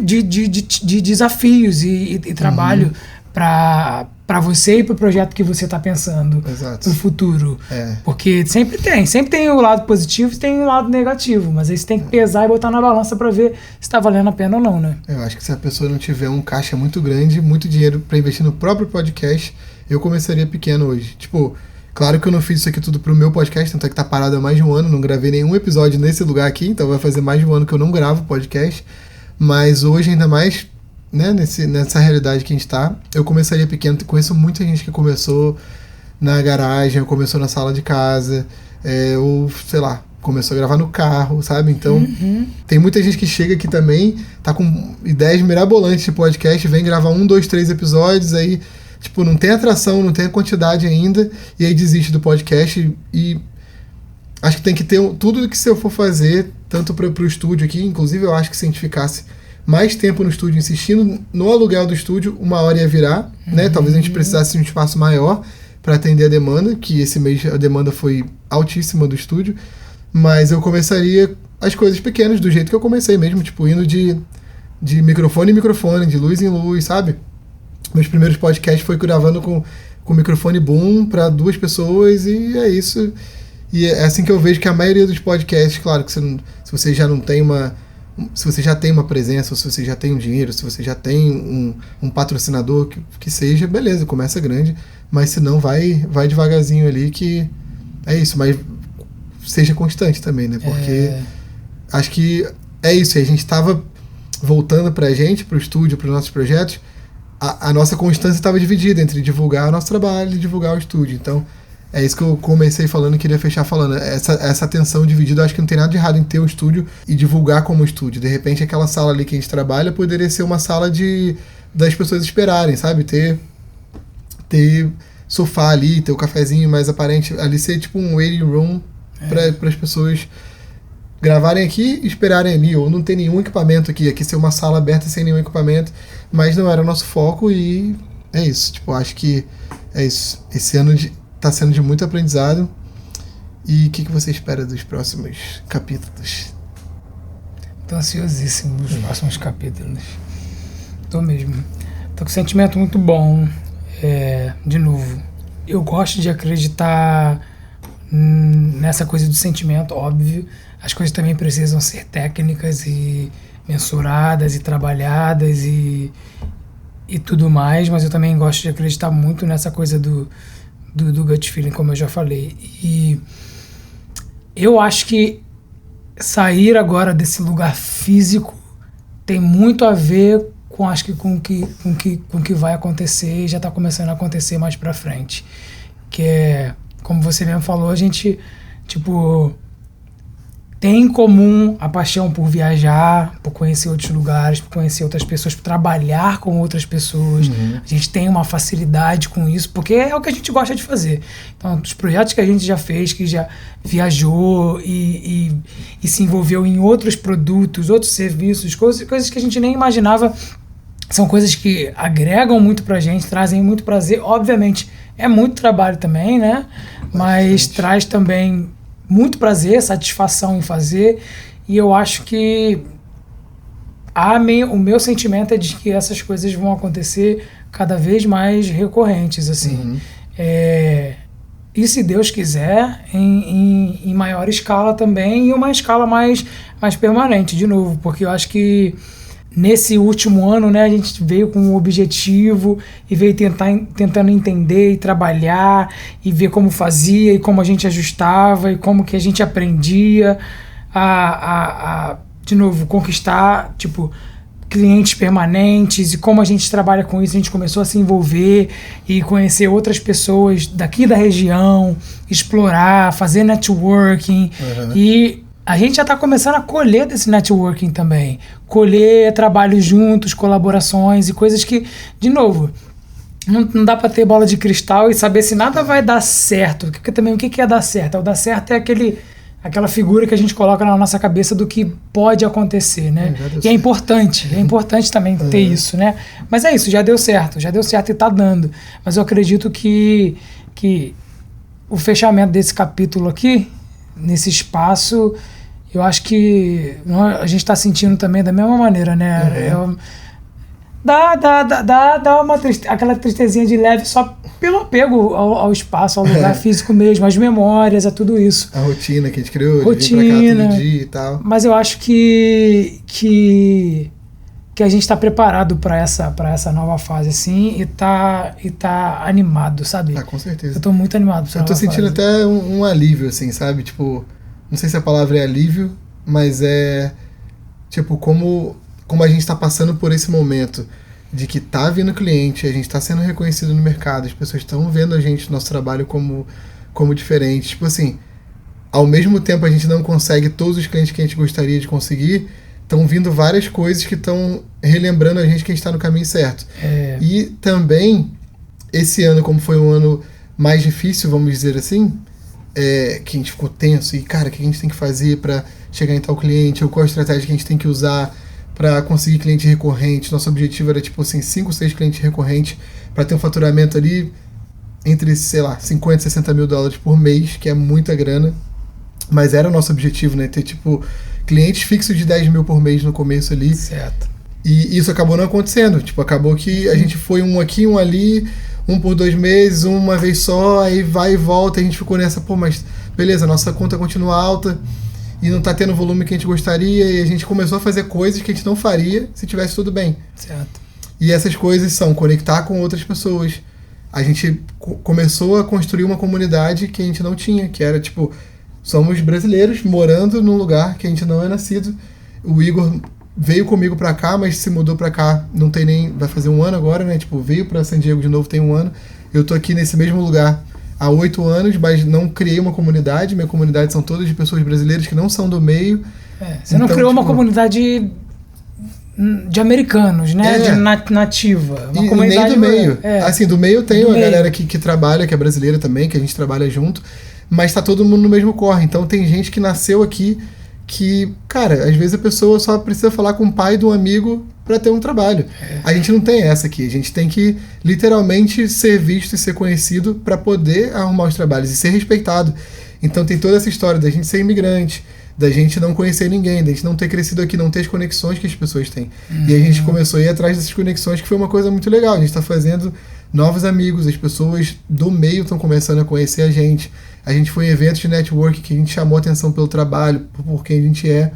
desafios e trabalho para você e para o projeto que você está pensando no futuro. Porque sempre tem o lado positivo e tem o lado negativo, mas aí você tem que pesar e botar na balança para ver se está valendo a pena ou não, né? Eu acho que se a pessoa não tiver um caixa muito grande, muito dinheiro para investir no próprio podcast, eu começaria pequeno hoje. Tipo, claro que eu não fiz isso aqui tudo pro meu podcast, tanto é que tá parado há mais de um ano, não gravei nenhum episódio nesse lugar aqui, então vai fazer mais de um ano que eu não gravo podcast, mas hoje ainda mais, né, nessa realidade que a gente tá, eu começaria pequeno. Conheço muita gente que começou na garagem, ou começou na sala de casa, ou sei lá, começou a gravar no carro, sabe? Então, tem muita gente que chega aqui também, tá com ideias mirabolantes de podcast, vem gravar 1, 2, 3 episódios, aí, tipo, não tem atração, não tem a quantidade ainda, e aí desiste do podcast, e acho que tem que ter tudo que se eu for fazer, tanto pro estúdio aqui, inclusive eu acho que se a gente ficasse mais tempo no estúdio, insistindo no aluguel do estúdio, uma hora ia virar, né? Talvez a gente precisasse de um espaço maior para atender a demanda, que esse mês a demanda foi altíssima do estúdio, mas eu começaria as coisas pequenas, do jeito que eu comecei mesmo, tipo, indo de microfone em microfone, de luz em luz, sabe? Meus primeiros podcasts foi gravando com microfone boom para 2 pessoas, e é isso. E é assim que eu vejo que a maioria dos podcasts, claro que se você já não tem se você já tem uma presença, ou se você já tem um dinheiro, se você já tem um patrocinador, que seja, beleza, começa grande, mas se não, vai devagarzinho ali, que é isso, mas seja constante também, né? Porque acho que é isso, a gente estava voltando pra gente, pro estúdio, pros nossos projetos, a nossa constância estava dividida entre divulgar o nosso trabalho e divulgar o estúdio, então é isso que eu comecei falando e queria fechar falando. Essa atenção dividida, eu acho que não tem nada de errado em ter um estúdio e divulgar como estúdio. De repente, aquela sala ali que a gente trabalha poderia ser uma sala das pessoas esperarem, sabe? Ter sofá ali, ter o cafezinho mais aparente. Ali ser tipo um waiting room para as pessoas gravarem aqui e esperarem ali. Ou não ter nenhum equipamento aqui. Aqui ser uma sala aberta sem nenhum equipamento. Mas não era o nosso foco e é isso. Tipo, acho que é isso. Esse ano tá sendo de muito aprendizado. E o que você espera dos próximos capítulos? Tô ansiosíssimo dos próximos capítulos. Tô mesmo. Tô com um sentimento muito bom. De novo, eu gosto de acreditar nessa coisa do sentimento, óbvio. As coisas também precisam ser técnicas e mensuradas e trabalhadas e tudo mais, mas eu também gosto de acreditar muito nessa coisa do gut feeling, como eu já falei. E eu acho que sair agora desse lugar físico tem muito a ver com o que vai acontecer e já está começando a acontecer mais pra frente. Que é, como você mesmo falou, a gente, tipo, tem em comum a paixão por viajar, por conhecer outros lugares, por conhecer outras pessoas, por trabalhar com outras pessoas. A gente tem uma facilidade com isso, porque é o que a gente gosta de fazer. Então, os projetos que a gente já fez, que já viajou e se envolveu em outros produtos, outros serviços, coisas que a gente nem imaginava, são coisas que agregam muito pra gente, trazem muito prazer. Obviamente, é muito trabalho também, né? Mas traz também muito prazer, satisfação em fazer, e eu acho que o meu sentimento é de que essas coisas vão acontecer cada vez mais recorrentes, assim. E se Deus quiser, em maior escala também, e uma escala mais permanente, de novo, porque eu acho que nesse último ano, né, a gente veio com um objetivo e veio tentando entender e trabalhar e ver como fazia e como a gente ajustava e como que a gente aprendia a de novo, conquistar, tipo, clientes permanentes e como a gente trabalha com isso. A gente começou a se envolver e conhecer outras pessoas daqui da região, explorar, fazer networking e a gente já está começando a colher desse networking também. Colher trabalhos juntos, colaborações e coisas que, de novo, não dá para ter bola de cristal e saber se nada vai dar certo. Porque também o que é dar certo? O dar certo é aquela figura que a gente coloca na nossa cabeça do que pode acontecer, né? E é importante também ter isso, né? Mas é isso, já deu certo e tá dando. Mas eu acredito que que o fechamento desse capítulo aqui, nesse espaço, eu acho que a gente está sentindo também da mesma maneira, né? Dá uma aquela tristezinha de leve só pelo apego ao espaço, ao lugar físico mesmo, às memórias, a tudo isso. A rotina que a gente criou, de vir pra cá todo dia e tal. Mas eu acho que a gente está preparado para essa nova fase, assim, e tá animado, sabe? Ah, com certeza. Eu tô muito animado pra Eu tô sentindo fase. até um alívio, assim, sabe? Tipo, não sei se a palavra é alívio, mas é, tipo, como a gente tá passando por esse momento de que tá vindo cliente, a gente tá sendo reconhecido no mercado, as pessoas estão vendo a gente, nosso trabalho como diferente. Tipo assim, ao mesmo tempo a gente não consegue todos os clientes que a gente gostaria de conseguir, estão vindo várias coisas que estão relembrando a gente que a gente está no caminho certo. E também, esse ano, como foi um ano mais difícil, vamos dizer assim, que a gente ficou tenso e, cara, o que a gente tem que fazer para chegar em tal cliente, ou qual a estratégia que a gente tem que usar para conseguir cliente recorrente. Nosso objetivo era, tipo assim, 5, 6 clientes recorrentes para ter um faturamento ali entre, sei lá, 50, 60 mil dólares por mês, que é muita grana. Mas era o nosso objetivo, né? Ter, tipo, clientes fixos de 10 mil por mês no começo ali. Certo. E isso acabou não acontecendo. Tipo, acabou que a gente foi um aqui, um ali, um por 2 meses, uma vez só, aí vai e volta. A gente ficou nessa, pô, mas beleza, nossa conta continua alta e não tá tendo o volume que a gente gostaria. E a gente começou a fazer coisas que a gente não faria se tivesse tudo bem. Certo. E essas coisas são conectar com outras pessoas. A gente começou a construir uma comunidade que a gente não tinha, que era, tipo, somos brasileiros morando num lugar que a gente não é nascido. O Igor veio comigo pra cá, mas se mudou pra cá, não tem nem... Vai fazer um ano agora, né? Tipo, veio pra San Diego de novo, tem um ano. Eu tô aqui nesse mesmo lugar há 8 anos, mas não criei uma comunidade. Minha comunidade são todas de pessoas brasileiras que não são do meio. Você não criou uma comunidade de americanos, né? De nativa. Uma comunidade nem do meio. Assim, do meio tem uma galera que trabalha, que é brasileira também, que a gente trabalha junto. Mas tá todo mundo no mesmo corre. Então tem gente que nasceu aqui que, cara, às vezes a pessoa só precisa falar com o pai de um amigo para ter um trabalho. A gente não tem essa aqui. A gente tem que literalmente ser visto e ser conhecido para poder arrumar os trabalhos e ser respeitado. Então tem toda essa história da gente ser imigrante, da gente não conhecer ninguém, da gente não ter crescido aqui, não ter as conexões que as pessoas têm. E a gente começou a ir atrás dessas conexões, que foi uma coisa muito legal. A gente está fazendo novos amigos, as pessoas do meio estão começando a conhecer a gente. A gente foi em eventos de network que a gente chamou atenção pelo trabalho, por quem a gente é.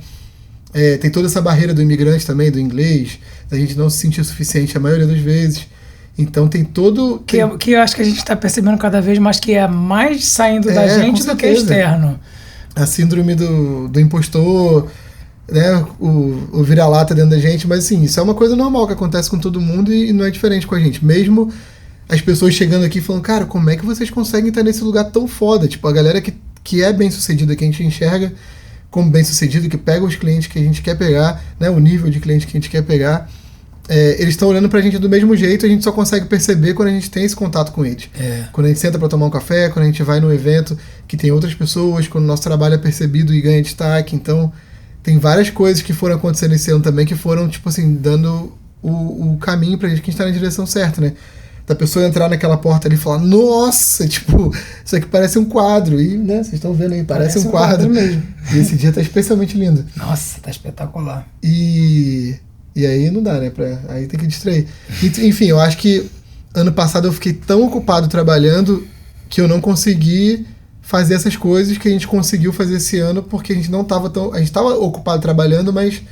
Tem toda essa barreira do imigrante também, do inglês, da gente não se sentir suficiente a maioria das vezes. Então tem todo... Que eu acho que a gente está percebendo cada vez mais que é mais saindo da gente do que externo. A síndrome do impostor, né? O vira-lata dentro da gente. Mas assim, isso é uma coisa normal que acontece com todo mundo e não é diferente com a gente. Mesmo as pessoas chegando aqui falando, cara, como é que vocês conseguem estar nesse lugar tão foda? Tipo, a galera que é bem-sucedida, que a gente enxerga como bem-sucedido, que pega os clientes que a gente quer pegar, né? O nível de cliente que a gente quer pegar. Eles estão olhando pra gente do mesmo jeito, a gente só consegue perceber quando a gente tem esse contato com eles. Quando a gente senta pra tomar um café, quando a gente vai num evento que tem outras pessoas, quando o nosso trabalho é percebido e ganha destaque. Então, tem várias coisas que foram acontecendo esse ano também que foram, tipo assim, dando o caminho pra gente que a gente tá na direção certa, né? Da pessoa entrar naquela porta ali e falar, nossa, tipo, isso aqui parece um quadro. E, né, vocês estão vendo aí, parece um quadro mesmo. E esse dia tá especialmente lindo. Nossa, tá espetacular. E aí não dá, né? Aí tem que distrair. Enfim, eu acho que ano passado eu fiquei tão ocupado trabalhando que eu não consegui fazer essas coisas que a gente conseguiu fazer esse ano, porque a gente não tava tão... A gente tava ocupado trabalhando, mas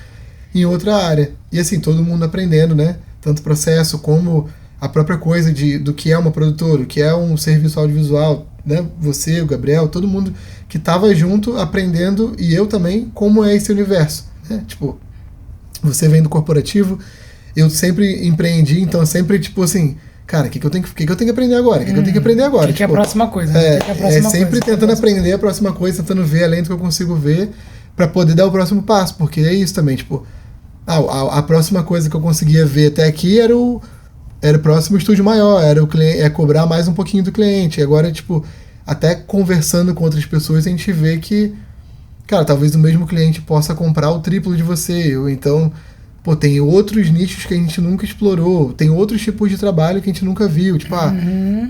em outra área. E assim, todo mundo aprendendo, né? Tanto o processo como a própria coisa do que é uma produtora, o que é um serviço audiovisual, né? Você, o Gabriel, todo mundo que tava junto aprendendo, e eu também, como é esse universo, né? Tipo, você vem do corporativo, eu sempre empreendi, então sempre, tipo assim, cara, o que eu tenho que aprender agora? O que eu tenho que aprender agora? O que é a próxima coisa? Né? Sempre tentando aprender a próxima coisa, tentando ver além do que eu consigo ver, para poder dar o próximo passo, porque é isso também, tipo, a próxima coisa que eu conseguia ver até aqui era o próximo estúdio maior, era o cliente, cobrar mais um pouquinho do cliente. E agora, tipo, até conversando com outras pessoas, a gente vê que, cara, talvez o mesmo cliente possa comprar o triplo de você, ou então pô, tem outros nichos que a gente nunca explorou, tem outros tipos de trabalho que a gente nunca viu, tipo,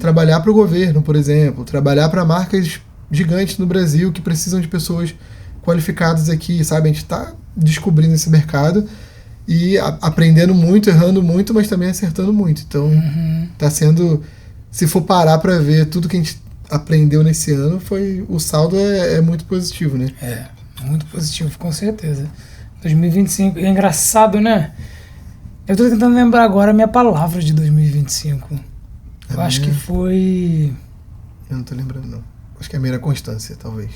trabalhar para o governo, por exemplo, trabalhar para marcas gigantes no Brasil que precisam de pessoas qualificadas aqui, sabe? A gente está descobrindo esse mercado e aprendendo muito, errando muito, mas também acertando muito. Então, tá sendo, se for parar para ver tudo que a gente aprendeu nesse ano, o saldo é muito positivo, né? É, muito positivo, com certeza. 2025, é engraçado, né? Eu tô tentando lembrar agora a minha palavra de 2025. Eu acho que foi... Eu não tô lembrando, não. Acho que é mera constância, talvez.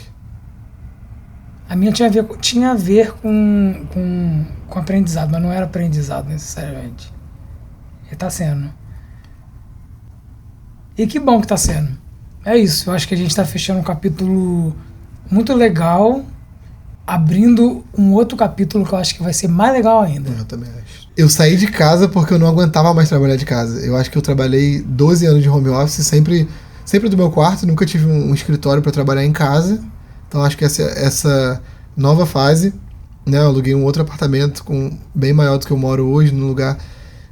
A minha tinha a ver com aprendizado, mas não era aprendizado necessariamente. E tá sendo. E que bom que tá sendo. É isso, eu acho que a gente tá fechando um capítulo muito legal, abrindo um outro capítulo que eu acho que vai ser mais legal ainda. Eu também acho. Eu saí de casa porque eu não aguentava mais trabalhar de casa. Eu acho que eu trabalhei 12 anos de home office, sempre do meu quarto, nunca tive um escritório para trabalhar em casa. Então acho que essa nova fase, né, eu aluguei um outro apartamento bem maior do que eu moro hoje, num lugar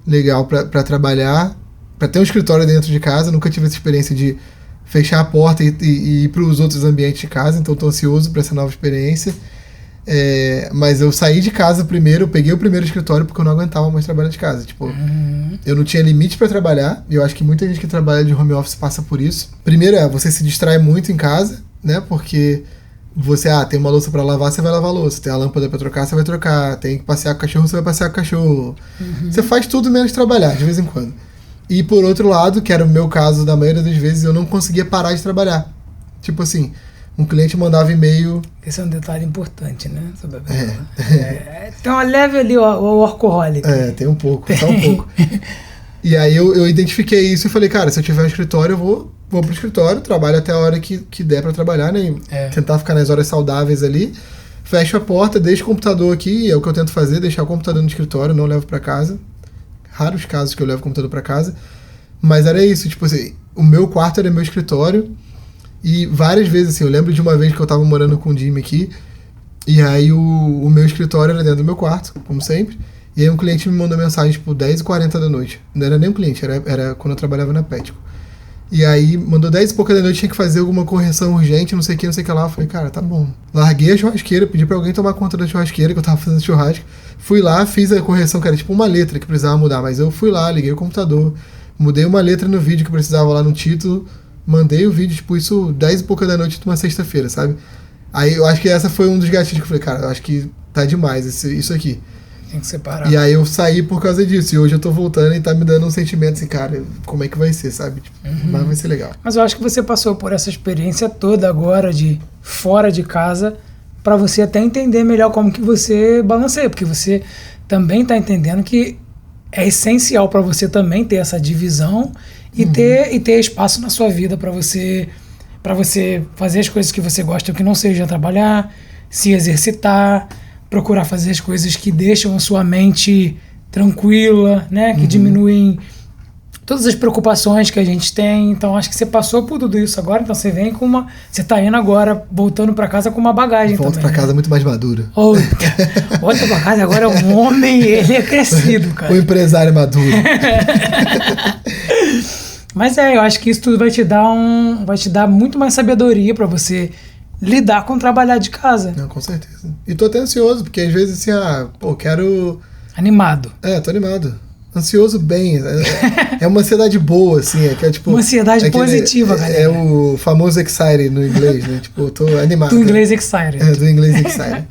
legal para trabalhar, para ter um escritório dentro de casa. Nunca tive essa experiência de fechar a porta e ir para os outros ambientes de casa, então estou ansioso para essa nova experiência. Mas eu saí de casa primeiro, eu peguei o primeiro escritório porque eu não aguentava mais trabalhar de casa. Tipo, eu não tinha limite para trabalhar, e eu acho que muita gente que trabalha de home office passa por isso. Primeiro você se distrai muito em casa, né? Porque você, tem uma louça para lavar, você vai lavar a louça. Tem a lâmpada para trocar, você vai trocar. Tem que passear com o cachorro, você vai passear com o cachorro. Você faz tudo menos trabalhar, de vez em quando. E por outro lado, que era o meu caso da maioria das vezes, eu não conseguia parar de trabalhar. Tipo assim, um cliente mandava e-mail... Esse é um detalhe importante, né? Sobre a tem uma leve ali, o workaholic. Tem um pouco, só um pouco. E aí eu identifiquei isso e falei, cara, se eu tiver um escritório, eu vou pro escritório, trabalho até a hora que der pra trabalhar, né? Tentar ficar nas horas saudáveis ali. Fecho a porta, deixo o computador aqui, é o que eu tento fazer, deixar o computador no escritório, não levo pra casa. Raros casos que eu levo o computador pra casa. Mas era isso, tipo assim, o meu quarto era meu escritório. E várias vezes, assim, eu lembro de uma vez que eu tava morando com o Jimmy aqui, e aí o meu escritório era dentro do meu quarto, como sempre. E aí um cliente me mandou mensagem, tipo, 10h40 da noite. Não era nem um cliente, era quando eu trabalhava na Petco. E aí mandou 10h pouca da noite, tinha que fazer alguma correção urgente, não sei o que lá. Eu falei, cara, tá bom. Larguei a churrasqueira, pedi pra alguém tomar conta da churrasqueira, que eu tava fazendo churrasco. Fui lá, fiz a correção, que era tipo uma letra que precisava mudar, mas eu fui lá, liguei o computador, mudei uma letra no vídeo que precisava lá no título, mandei o vídeo, tipo, isso 10h pouca da noite de uma sexta-feira, sabe? Aí eu acho que essa foi um dos gatilhos que eu falei, cara, eu acho que tá demais isso aqui. Tem que separar. E aí eu saí por causa disso. E hoje eu tô voltando e tá me dando um sentimento assim, cara, como é que vai ser, sabe? Tipo, mas vai ser legal. Mas eu acho que você passou por essa experiência toda agora de fora de casa pra você até entender melhor como que você balanceia. Porque você também tá entendendo que é essencial pra você também ter essa divisão e ter espaço na sua vida pra você fazer as coisas que você gosta, que não seja trabalhar, se exercitar, procurar fazer as coisas que deixam a sua mente tranquila, né? Que diminuem todas as preocupações que a gente tem. Então, acho que você passou por tudo isso agora. Então, você vem com uma... Você tá indo agora, voltando pra casa com uma bagagem Volto também. pra casa muito mais maduro. Volta pra casa agora é um homem, ele é crescido, cara. O empresário maduro. Mas eu acho que isso tudo vai te dar muito mais sabedoria pra você lidar com trabalhar de casa. Não, com certeza. E tô até ansioso, porque às vezes assim, quero... Animado. Tô animado. Ansioso bem. É uma ansiedade boa, assim. Tipo, uma ansiedade positiva, galera. É o famoso excited no inglês, né? Tipo, eu tô animado. Do inglês excited. Do inglês excited.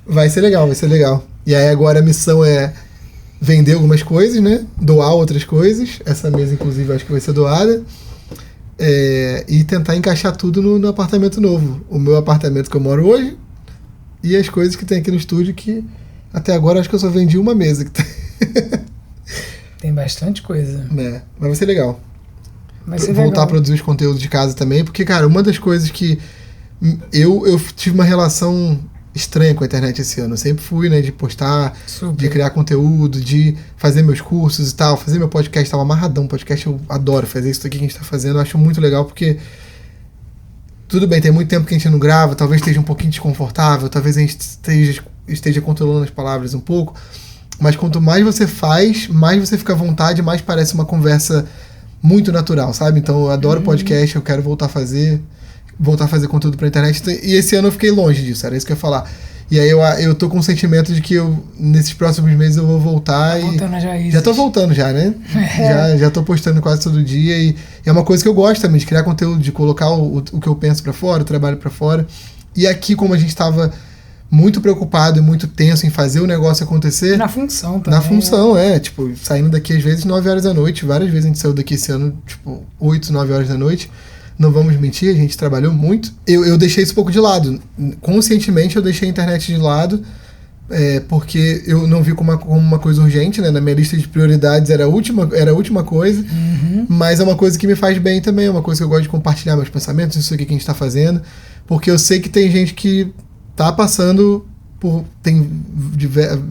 Vai ser legal, vai ser legal. E aí agora a missão é vender algumas coisas, né? Doar outras coisas. Essa mesa, inclusive, acho que vai ser doada. E tentar encaixar tudo no apartamento novo. O meu apartamento que eu moro hoje e as coisas que tem aqui no estúdio, que até agora acho que eu só vendi uma mesa. Tem bastante coisa. Mas vai ser legal. Vai ser voltar legal. A produzir os conteúdos de casa também, porque, cara, uma das coisas que eu tive uma relação estranha com a internet esse ano. Eu sempre fui, né, de postar, de criar conteúdo, de fazer meus cursos e tal, fazer meu podcast, tava amarradão. Podcast eu adoro fazer isso aqui que a gente tá fazendo, eu acho muito legal, porque tudo bem, tem muito tempo que a gente não grava, talvez esteja um pouquinho desconfortável, talvez a gente esteja controlando as palavras um pouco, mas quanto mais você faz, mais você fica à vontade, mais parece uma conversa muito natural, sabe? Então eu adoro podcast, eu quero voltar a fazer conteúdo pra internet, e esse ano eu fiquei longe disso, era isso que eu ia falar. E aí eu tô com o sentimento de que nesses próximos meses eu vou voltar já tô voltando já, né? Já tô postando quase todo dia e é uma coisa que eu gosto também, de criar conteúdo, de colocar o que eu penso pra fora, o trabalho pra fora. E aqui, como a gente tava muito preocupado e muito tenso em fazer o negócio acontecer... Na função também. Na função, tipo, saindo daqui às vezes 9 horas da noite, várias vezes a gente saiu daqui esse ano, tipo, 8, 9 horas da noite. Não vamos mentir, a gente trabalhou muito. Eu deixei isso um pouco de lado. Conscientemente eu deixei a internet de lado, porque eu não vi como uma coisa urgente, né? Na minha lista de prioridades era a última coisa, mas é uma coisa que me faz bem também, é uma coisa que eu gosto de compartilhar meus pensamentos, isso aqui que a gente está fazendo, porque eu sei que tem gente que tá passando tem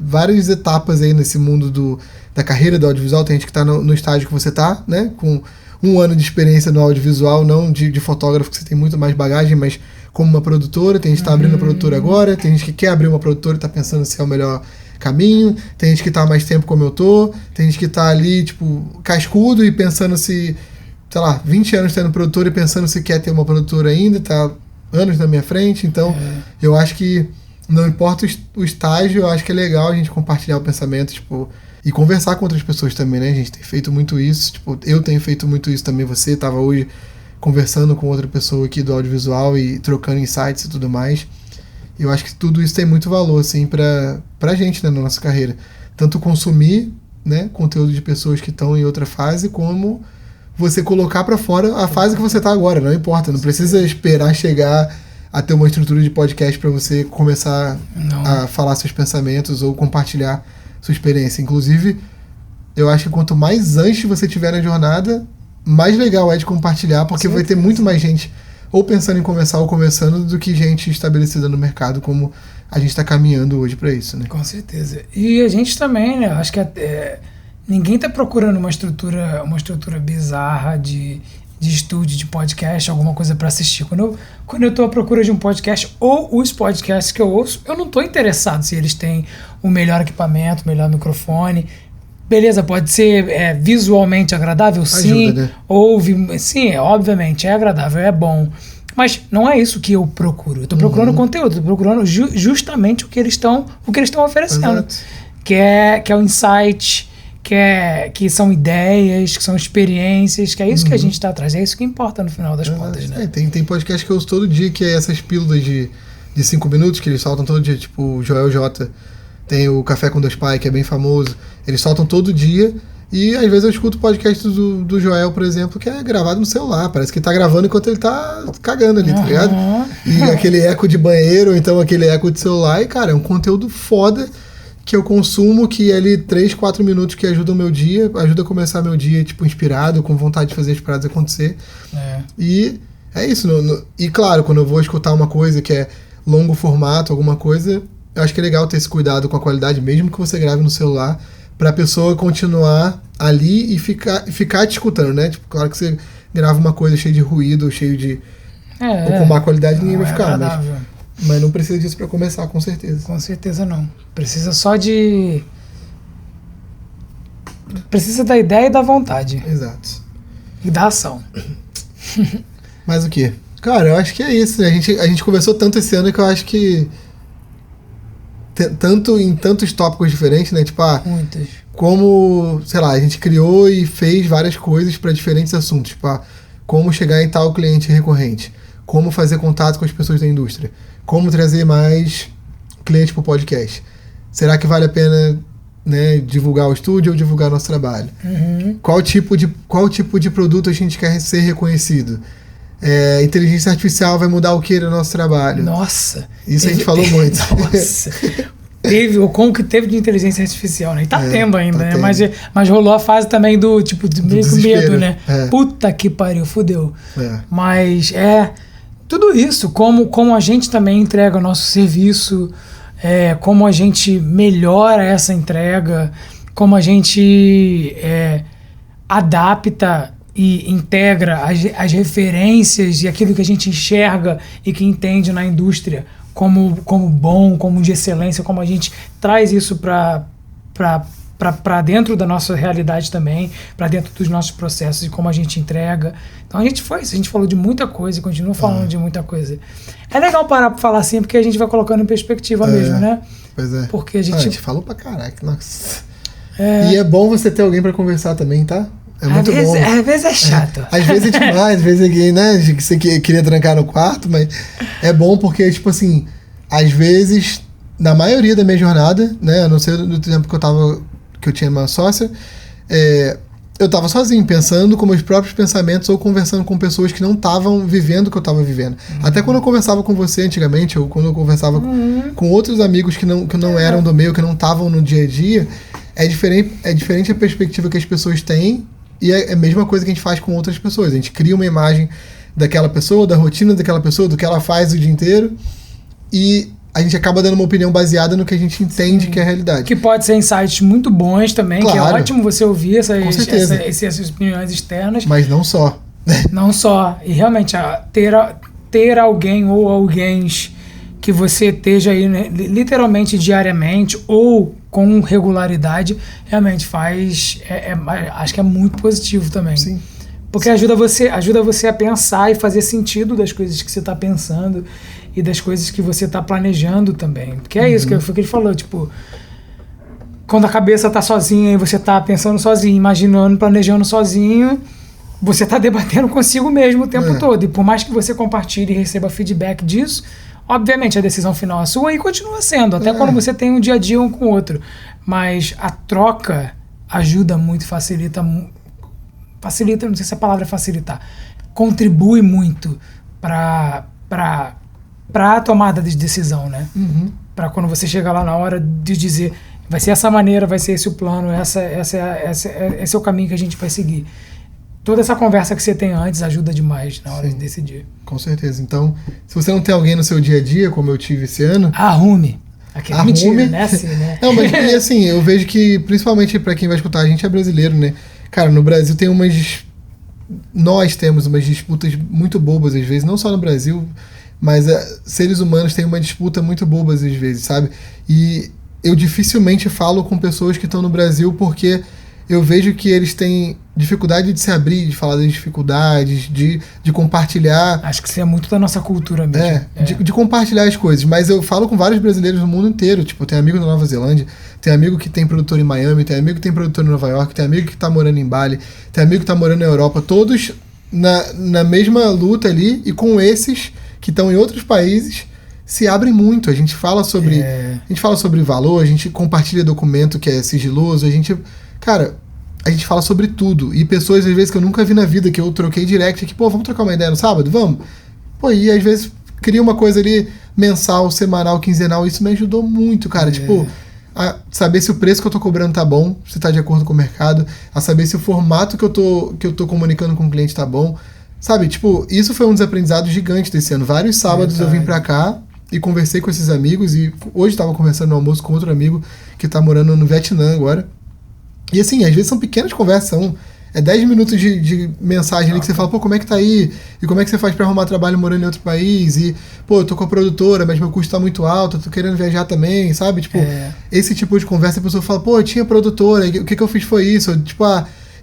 várias etapas aí nesse mundo da carreira do audiovisual, tem gente que tá no estágio que você tá, né? Com 1 ano de experiência no audiovisual, não de fotógrafo, que você tem muito mais bagagem, mas como uma produtora, tem gente que está abrindo uma produtora agora, tem gente que quer abrir uma produtora e está pensando se é o melhor caminho, tem gente que está há mais tempo como eu tô, tem gente que está ali, tipo, cascudo e pensando se, sei lá, 20 anos tendo produtora e pensando se quer ter uma produtora ainda, tá anos na minha frente, então eu acho que não importa o estágio, eu acho que é legal a gente compartilhar o pensamento, tipo, e conversar com outras pessoas também, né? A gente tem feito muito isso, tipo, eu tenho feito muito isso também, você estava hoje conversando com outra pessoa aqui do audiovisual e trocando insights e tudo mais. Eu acho que tudo isso tem muito valor, assim, pra gente, né, na nossa carreira. Tanto consumir, né, conteúdo de pessoas que estão em outra fase, como você colocar pra fora a fase que você tá agora, não importa, não precisa esperar chegar a ter uma estrutura de podcast pra você começar a falar seus pensamentos ou compartilhar sua experiência. Inclusive, eu acho que quanto mais antes você tiver na jornada, mais legal é de compartilhar, porque vai ter muito mais gente ou pensando em começar ou começando do que gente estabelecida no mercado, como a gente está caminhando hoje para isso, né? Com certeza. E a gente também, né? Acho que ninguém está procurando uma estrutura bizarra de estúdio, de podcast, alguma coisa para assistir. Quando eu tô à procura de um podcast ou os podcasts que eu ouço, eu não tô interessado se eles têm o melhor equipamento, o melhor microfone. Beleza, pode ser visualmente agradável, sim. Ajuda, né? Sim, obviamente, é agradável, é bom. Mas não é isso que eu procuro. Eu tô procurando conteúdo, tô procurando justamente o que eles estão oferecendo. Exato. Que é o insight, que são ideias, que são experiências, que é isso que a gente está atrás, é isso que importa no final das contas, né? Tem podcast que eu ouço todo dia, que é essas pílulas de 5 minutos, que eles soltam todo dia, tipo o Joel J. Tem o Café com 2 Pai, que é bem famoso, eles soltam todo dia, e às vezes eu escuto o podcast do Joel, por exemplo, que é gravado no celular, parece que ele tá gravando enquanto ele tá cagando ali, tá ligado? E aquele eco de banheiro, ou então aquele eco de celular, e cara, é um conteúdo foda, que eu consumo, que é ali 3, 4 minutos que ajuda o meu dia, ajuda a começar meu dia, tipo, inspirado, com vontade de fazer as paradas acontecer. E é isso. E claro, quando eu vou escutar uma coisa que é longo formato, alguma coisa, eu acho que é legal ter esse cuidado com a qualidade, mesmo que você grave no celular, pra pessoa continuar ali e ficar te escutando, né? Tipo, claro que você grava uma coisa cheia de ruído, cheio de... ou com má qualidade, ninguém vai ficar, mas não precisa disso pra começar, com certeza. Com certeza não. Precisa só de... Precisa da ideia e da vontade. Exato. E da ação. Mas o quê? Cara, eu acho que é isso, né? A gente conversou tanto esse ano que eu acho que... em tantos tópicos diferentes, né? Tipo, muitas. Como, sei lá, a gente criou e fez várias coisas para diferentes assuntos. Tipo, como chegar em tal cliente recorrente. Como fazer contato com as pessoas da indústria. Como trazer mais clientes para o podcast. Será que vale a pena, né, divulgar o estúdio ou divulgar nosso trabalho? Qual tipo de produto a gente quer ser reconhecido? Inteligência artificial vai mudar o que no nosso trabalho? Nossa! Isso a gente falou muito. Nossa! Como que teve de inteligência artificial, né? E tá tendo ainda, né? Tendo. Mas rolou a fase também do, tipo, de meio com medo, né? Puta que pariu, fudeu. Mas tudo isso, como a gente também entrega o nosso serviço, como a gente melhora essa entrega, como a gente adapta e integra as referências e aquilo que a gente enxerga e que entende na indústria como bom, como de excelência, como a gente traz isso para dentro da nossa realidade também, para dentro dos nossos processos e como a gente entrega. Então a gente falou de muita coisa e continua falando de muita coisa. É legal parar para falar assim, porque a gente vai colocando em perspectiva mesmo, né? Pois é. Porque a A gente gente falou pra caraca, nossa. E é bom você ter alguém pra conversar também, tá? É muito bom. Às vezes é chato. Às vezes é demais, às vezes é, né, você queria trancar no quarto, mas é bom porque, tipo assim, às vezes, na maioria da minha jornada, né, a não ser do tempo que eu tinha uma sócia, eu tava sozinho, pensando com meus próprios pensamentos ou conversando com pessoas que não estavam vivendo o que eu tava vivendo. Até quando eu conversava com você antigamente, ou quando eu conversava com outros amigos que não eram do meio, que não estavam no dia a dia, é diferente a perspectiva que as pessoas têm e é a mesma coisa que a gente faz com outras pessoas. A gente cria uma imagem daquela pessoa, da rotina daquela pessoa, do que ela faz o dia inteiro e a gente acaba dando uma opinião baseada no que a gente entende que é a realidade. Que pode ser insights muito bons também, claro, que é ótimo você ouvir essas opiniões externas. Mas não só. Não só. E realmente ter alguém ou alguém que você esteja aí, né, literalmente diariamente ou com regularidade, realmente faz... acho que é muito positivo também. Sim. Porque ajuda você a pensar e fazer sentido das coisas que você está pensando e das coisas que você está planejando também. Porque é isso que foi o que ele falou, tipo... Quando a cabeça está sozinha e você está pensando sozinho, imaginando, planejando sozinho, você está debatendo consigo mesmo o tempo todo. E por mais que você compartilhe e receba feedback disso, obviamente a decisão final é sua e continua sendo, até quando você tem um dia a dia um com o outro. Mas a troca ajuda muito, facilita, não sei se a palavra é facilitar, contribui muito para a tomada de decisão, né? Para quando você chegar lá na hora de dizer, vai ser essa maneira, vai ser esse o plano, esse é o caminho que a gente vai seguir. Toda essa conversa que você tem antes ajuda demais na hora de decidir. Com certeza. Então, se você não tem alguém no seu dia a dia, como eu tive esse ano... Arrume. Mentira, né? Assim, né? Não, mas e assim, eu vejo que, principalmente para quem vai escutar, a gente é brasileiro, né? Cara, no Brasil nós temos umas disputas muito bobas às vezes, não só no Brasil, mas seres humanos têm uma disputa muito bobas às vezes, sabe? E eu dificilmente falo com pessoas que estão no Brasil porque eu vejo que eles têm dificuldade de se abrir, de falar das dificuldades, de compartilhar. Acho que isso é muito da nossa cultura mesmo. De compartilhar as coisas. Mas eu falo com vários brasileiros no mundo inteiro. Tipo, eu tenho amigo na Nova Zelândia, tem amigo que tem produtor em Miami, tem amigo que tem produtor em Nova York, tem amigo que tá morando em Bali, tem amigo que tá morando na Europa, todos na mesma luta ali, e com esses que estão em outros países se abrem muito. A gente fala sobre valor, a gente compartilha documento que é sigiloso, a gente fala sobre tudo. E pessoas, às vezes, que eu nunca vi na vida, que eu troquei direct aqui, vamos trocar uma ideia no sábado? Vamos? E às vezes cria uma coisa ali mensal, semanal, quinzenal, isso me ajudou muito, cara. A saber se o preço que eu tô cobrando tá bom, se tá de acordo com o mercado, a saber se o formato que eu tô comunicando com o cliente tá bom. Sabe, isso foi um dos aprendizados gigantes desse ano. Vários sábados eu vim pra cá e conversei com esses amigos, e hoje tava conversando no almoço com outro amigo que tá morando no Vietnã agora. E assim, às vezes são pequenas conversas, são 10 minutos de mensagem ali que você fala, como é que tá aí? E como é que você faz pra arrumar trabalho morando em outro país? E, eu tô com a produtora, mas meu custo tá muito alto, eu tô querendo viajar também, sabe? Esse tipo de conversa, a pessoa fala, eu tinha produtora, e o que eu fiz foi isso?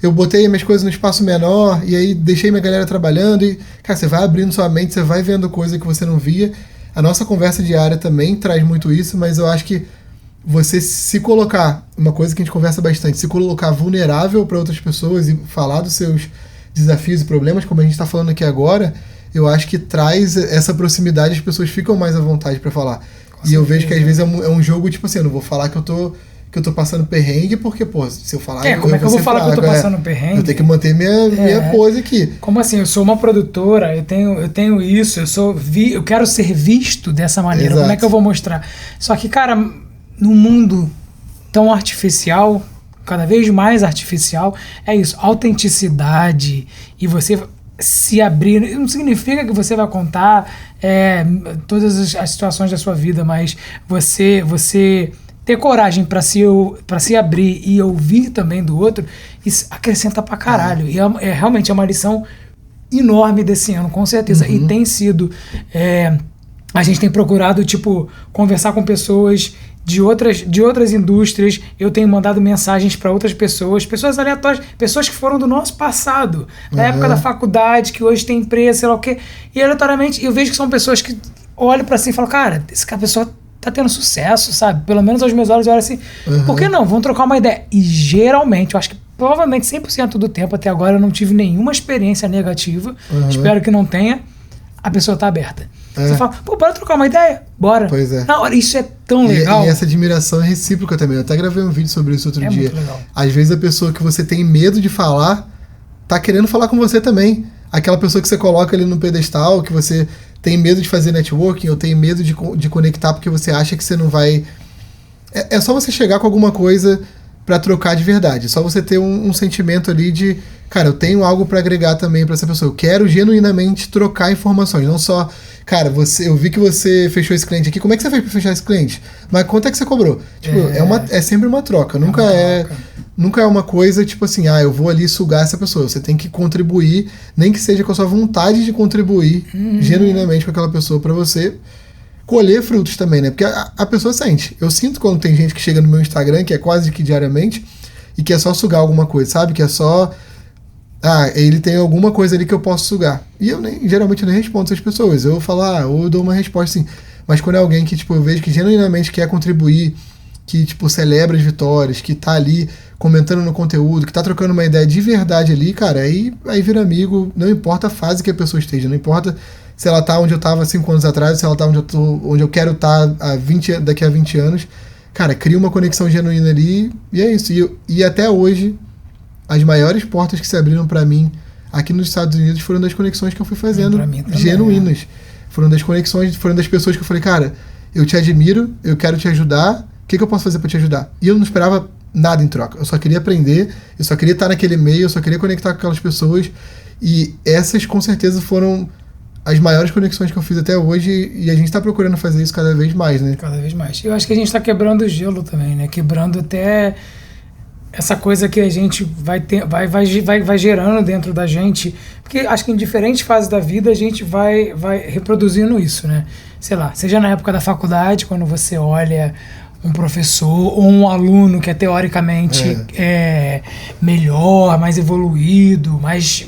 Eu botei minhas coisas no espaço menor, e aí deixei minha galera trabalhando, e, cara, você vai abrindo sua mente, você vai vendo coisa que você não via. A nossa conversa diária também traz muito isso, mas eu acho que você se colocar, uma coisa que a gente conversa bastante, se colocar vulnerável para outras pessoas e falar dos seus desafios e problemas, como a gente está falando aqui agora, eu acho que traz essa proximidade, as pessoas ficam mais à vontade para falar. E eu vejo que às vezes é um jogo, tipo assim, eu não vou falar que eu tô passando perrengue, porque, se eu falar... como é que eu vou falar que eu tô passando perrengue? Eu tenho que manter minha pose aqui. Como assim? Eu sou uma produtora, eu tenho isso, eu quero ser visto dessa maneira. Exato. Como é que eu vou mostrar? Só que, cara, num mundo tão artificial, cada vez mais artificial, é isso, autenticidade, e você se abrir, não significa que você vai contar todas as situações da sua vida, mas você ter coragem pra se abrir e ouvir também do outro, isso acrescenta pra caralho. E realmente é uma lição enorme desse ano, com certeza. E tem sido... a gente tem procurado, tipo, conversar com pessoas de outras indústrias. Eu tenho mandado mensagens para outras pessoas aleatórias, pessoas que foram do nosso passado, da época da faculdade, que hoje tem empresa, sei lá o quê. E aleatoriamente eu vejo que são pessoas que olham para si e falam, cara, essa pessoa tá tendo sucesso, sabe? Pelo menos aos meus olhos eu olho assim, por que não? Vamos trocar uma ideia. E geralmente, eu acho que provavelmente 100% do tempo até agora eu não tive nenhuma experiência negativa, espero que não tenha, a pessoa tá aberta. Você fala, pô, bora trocar uma ideia? Bora. Pois é. Na hora, isso é tão legal. E essa admiração é recíproca também. Eu até gravei um vídeo sobre isso outro dia. Muito legal. Às vezes a pessoa que você tem medo de falar, tá querendo falar com você também. Aquela pessoa que você coloca ali no pedestal, que você tem medo de fazer networking, ou tem medo de conectar porque você acha que você não vai... É só você chegar com alguma coisa pra trocar de verdade. É só você ter um sentimento ali de... Cara, eu tenho algo pra agregar também pra essa pessoa. Eu quero genuinamente trocar informações. Não só... Cara, eu vi que você fechou esse cliente aqui. Como é que você fez pra fechar esse cliente? Mas quanto é que você cobrou? Tipo, é sempre uma troca. Nunca é uma coisa, tipo assim, eu vou ali sugar essa pessoa. Você tem que contribuir, nem que seja com a sua vontade de contribuir genuinamente com aquela pessoa pra você colher frutos também, né? Porque a pessoa sente. Eu sinto quando tem gente que chega no meu Instagram, que é quase que diariamente, e que é só sugar alguma coisa, sabe? Que é só... ele tem alguma coisa ali que eu posso sugar. E eu geralmente nem respondo essas pessoas. Eu falo, ou eu dou uma resposta assim. Mas quando é alguém que, tipo, eu vejo que genuinamente quer contribuir, que, tipo, celebra as vitórias, que tá ali comentando no conteúdo, que tá trocando uma ideia de verdade ali, cara, aí vira amigo, não importa a fase que a pessoa esteja, não importa se ela tá onde eu tava 5 anos atrás, se ela tá onde eu quero estar daqui a 20 anos. Cara, cria uma conexão genuína ali, e é isso. E até hoje... As maiores portas que se abriram pra mim aqui nos Estados Unidos foram das conexões que eu fui fazendo, genuínas. Foram das conexões, foram das pessoas que eu falei, cara, eu te admiro, eu quero te ajudar, o que eu posso fazer pra te ajudar? E eu não esperava nada em troca. Eu só queria aprender, eu só queria estar naquele meio, eu só queria conectar com aquelas pessoas. E essas, com certeza, foram as maiores conexões que eu fiz até hoje, e a gente tá procurando fazer isso cada vez mais, né? Cada vez mais. Eu acho que a gente tá quebrando o gelo também, né? Quebrando até... essa coisa que a gente vai gerando dentro da gente, porque acho que em diferentes fases da vida a gente vai reproduzindo isso, né? Sei lá, seja na época da faculdade, quando você olha um professor ou um aluno que é teoricamente melhor, mais evoluído, mais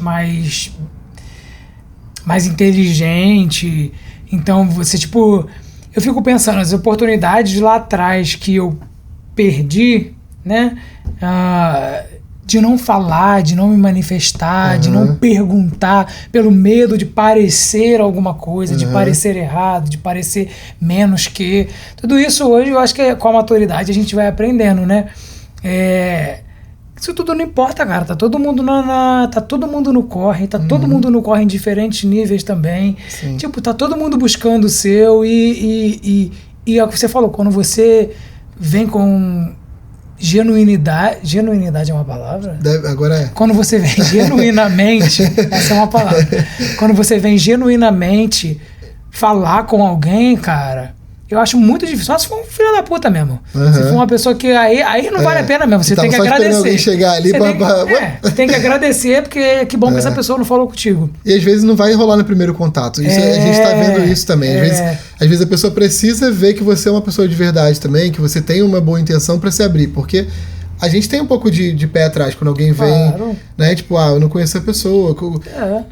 inteligente. Então você, tipo, eu fico pensando, as oportunidades lá atrás que eu perdi, né? De não falar, de não me manifestar, de não perguntar, pelo medo de parecer alguma coisa, de parecer errado, de parecer menos que... Tudo isso hoje eu acho que com a maturidade a gente vai aprendendo, né? Isso tudo não importa, cara. Tá todo mundo tá todo mundo no corre, tá todo mundo no corre em diferentes níveis também. Sim. Tipo, tá todo mundo buscando o seu e é o que você falou, quando você vem com... Genuinidade é uma palavra? Agora é. Quando você vem genuinamente, essa é uma palavra. Quando você vem genuinamente falar com alguém, cara, eu acho muito difícil. Só se for um filho da puta mesmo. Se for uma pessoa que aí não vale a pena mesmo. Você tem que agradecer. Alguém chegar ali você tem que agradecer, porque que bom que essa pessoa não falou contigo. E às vezes não vai rolar no primeiro contato. Isso, a gente tá vendo isso também. Às vezes a pessoa precisa ver que você é uma pessoa de verdade também, que você tem uma boa intenção pra se abrir. Porque a gente tem um pouco de pé atrás quando alguém vem, né? Tipo, eu não conheço a pessoa.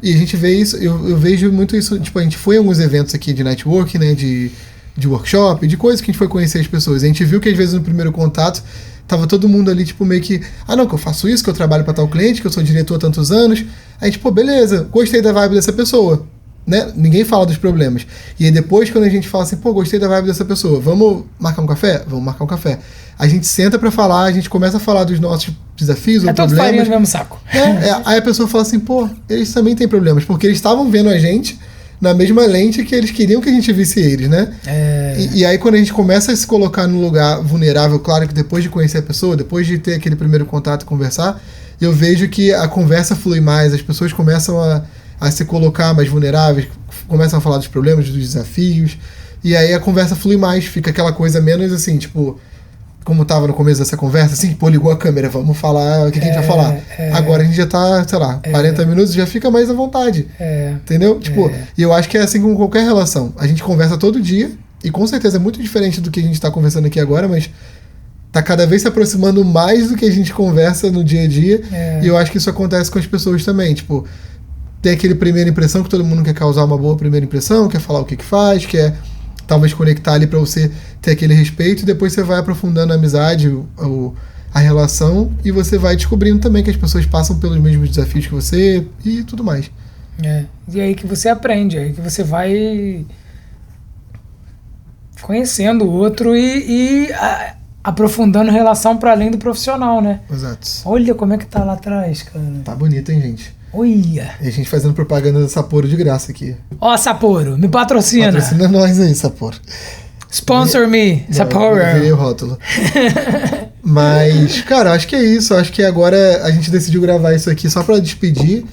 E a gente vê isso, eu vejo muito isso. Tipo, a gente foi em alguns eventos aqui de networking, né? De workshop, de coisas que a gente foi conhecer as pessoas. A gente viu que às vezes no primeiro contato tava todo mundo ali, tipo, meio que... não, que eu faço isso, que eu trabalho pra tal cliente, que eu sou diretor há tantos anos. Aí, tipo, beleza, gostei da vibe dessa pessoa, né? Ninguém fala dos problemas. E aí depois, quando a gente fala assim, gostei da vibe dessa pessoa, vamos marcar um café? Vamos marcar um café. A gente senta pra falar, a gente começa a falar dos nossos desafios ou problemas. Farinha no mesmo saco. Aí a pessoa fala assim, eles também têm problemas, porque eles estavam vendo a gente na mesma lente que eles queriam que a gente visse eles, né? E aí quando a gente começa a se colocar num lugar vulnerável, claro que depois de conhecer a pessoa, depois de ter aquele primeiro contato e conversar, eu vejo que a conversa flui mais, as pessoas começam a se colocar mais vulneráveis, começam a falar dos problemas, dos desafios, e aí a conversa flui mais, fica aquela coisa menos assim, tipo... como tava no começo dessa conversa, assim, pô, ligou a câmera, vamos falar o que a gente vai falar. Agora a gente já tá, sei lá, 40 minutos, já fica mais à vontade. Entendeu? Tipo, e eu acho que é assim com qualquer relação. A gente conversa todo dia, e com certeza é muito diferente do que a gente tá conversando aqui agora, mas tá cada vez se aproximando mais do que a gente conversa no dia a dia. E eu acho que isso acontece com as pessoas também. Tipo, tem aquele primeira impressão que todo mundo quer causar uma boa primeira impressão, quer falar o que faz, quer talvez conectar ali pra você ter aquele respeito, e depois você vai aprofundando a amizade, a relação, e você vai descobrindo também que as pessoas passam pelos mesmos desafios que você e tudo mais. E aí que você aprende, aí que você vai conhecendo o outro e aprofundando relação para além do profissional, né? Exato. Olha como é que tá lá atrás, cara. Tá bonito, hein, gente? Olha. E a gente fazendo propaganda da Sapporo de graça aqui. Ó, Sapporo, me patrocina. Patrocina nós aí, Sapporo. Sponsor me, Sapporo. Eu virei o rótulo. Mas, cara, acho que é isso. Acho que agora a gente decidiu gravar isso aqui só pra despedir.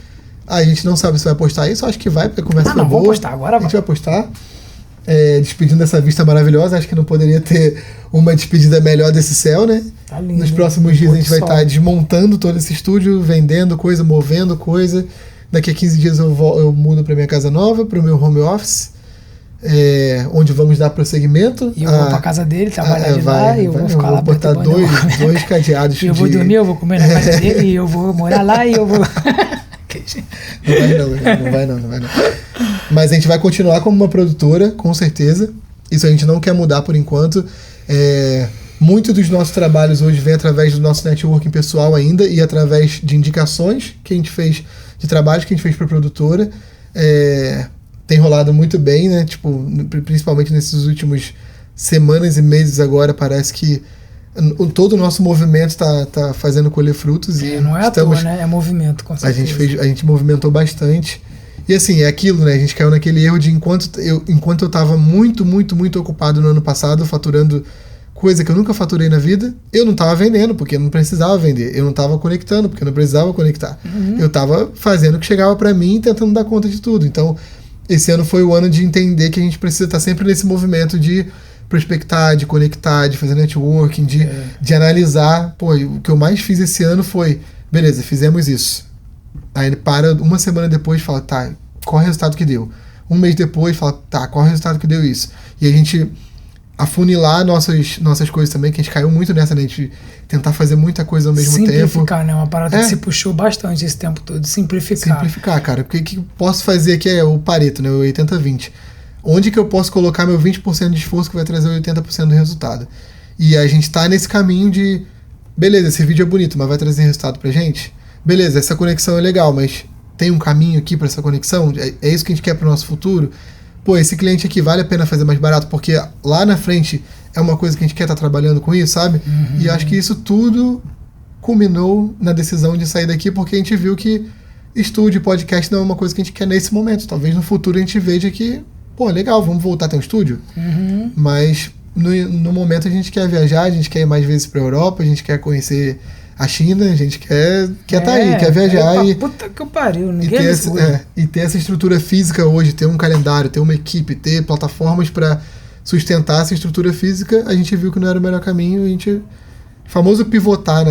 A gente não sabe se vai postar isso. Acho que vai, porque a conversa foi boa. Vamos postar agora. A gente vai postar. Despedindo dessa vista maravilhosa. Acho que não poderia ter uma despedida melhor desse céu, né? Tá lindo. Nos próximos dias a gente vai estar desmontando todo esse estúdio, vendendo coisa, movendo coisa. Daqui a 15 dias eu mudo para minha casa nova, para o meu home office, onde vamos dar prosseguimento. E eu vou para casa dele, trabalhar de lá, e eu vou ficar lá. Eu vou botar dois cadeados. Eu vou dormir, eu vou comer na casa dele, e eu vou morar lá, e eu vou... Não vai não. Mas a gente vai continuar como uma produtora, com certeza. Isso a gente não quer mudar por enquanto. Muito dos nossos trabalhos hoje vem através do nosso networking pessoal ainda e através de indicações que a gente fez, de trabalhos que a gente fez para a produtora. Tem rolado muito bem, né? Tipo, principalmente nesses últimos semanas e meses agora, parece que todo o nosso movimento tá fazendo colher frutos. E não é à toa, né? É movimento, com certeza. A gente movimentou bastante. E assim, é aquilo, né? A gente caiu naquele erro de enquanto eu tava muito ocupado no ano passado, faturando coisa que eu nunca faturei na vida, eu não tava vendendo, porque eu não precisava vender. Eu não tava conectando, porque eu não precisava conectar. Eu tava fazendo o que chegava para mim e tentando dar conta de tudo. Então, esse ano foi o ano de entender que a gente precisa estar sempre nesse movimento de prospectar, de conectar, de fazer networking, de analisar. Pô, o que eu mais fiz esse ano foi, beleza, fizemos isso. Aí ele para uma semana depois e fala, tá, qual é o resultado que deu? Um mês depois fala, tá, qual é o resultado que deu isso? E a gente afunilar nossas coisas também, que a gente caiu muito nessa, né? De tentar fazer muita coisa ao mesmo tempo. Simplificar, né? Uma parada que se puxou bastante esse tempo todo. Simplificar, cara. Porque o que eu posso fazer aqui é o Pareto, né? O 80-20. Onde que eu posso colocar meu 20% de esforço que vai trazer o 80% do resultado? E a gente tá nesse caminho de, beleza, esse vídeo é bonito, mas vai trazer resultado pra gente? Beleza, essa conexão é legal, mas tem um caminho aqui para essa conexão? É isso que a gente quer para o nosso futuro? Pô, esse cliente aqui vale a pena fazer mais barato, porque lá na frente é uma coisa que a gente quer estar trabalhando com isso, sabe? E acho que isso tudo culminou na decisão de sair daqui, porque a gente viu que estúdio, podcast não é uma coisa que a gente quer nesse momento. Talvez no futuro a gente veja que, pô, legal, vamos voltar a ter um estúdio. Mas no momento a gente quer viajar, a gente quer ir mais vezes para a Europa, a gente quer conhecer a China, a gente quer tá aí, quer viajar puta que pariu, ninguém e ter essa estrutura física hoje, ter um calendário, ter uma equipe, ter plataformas para sustentar essa estrutura física, a gente viu que não era o melhor caminho, a gente famoso pivotar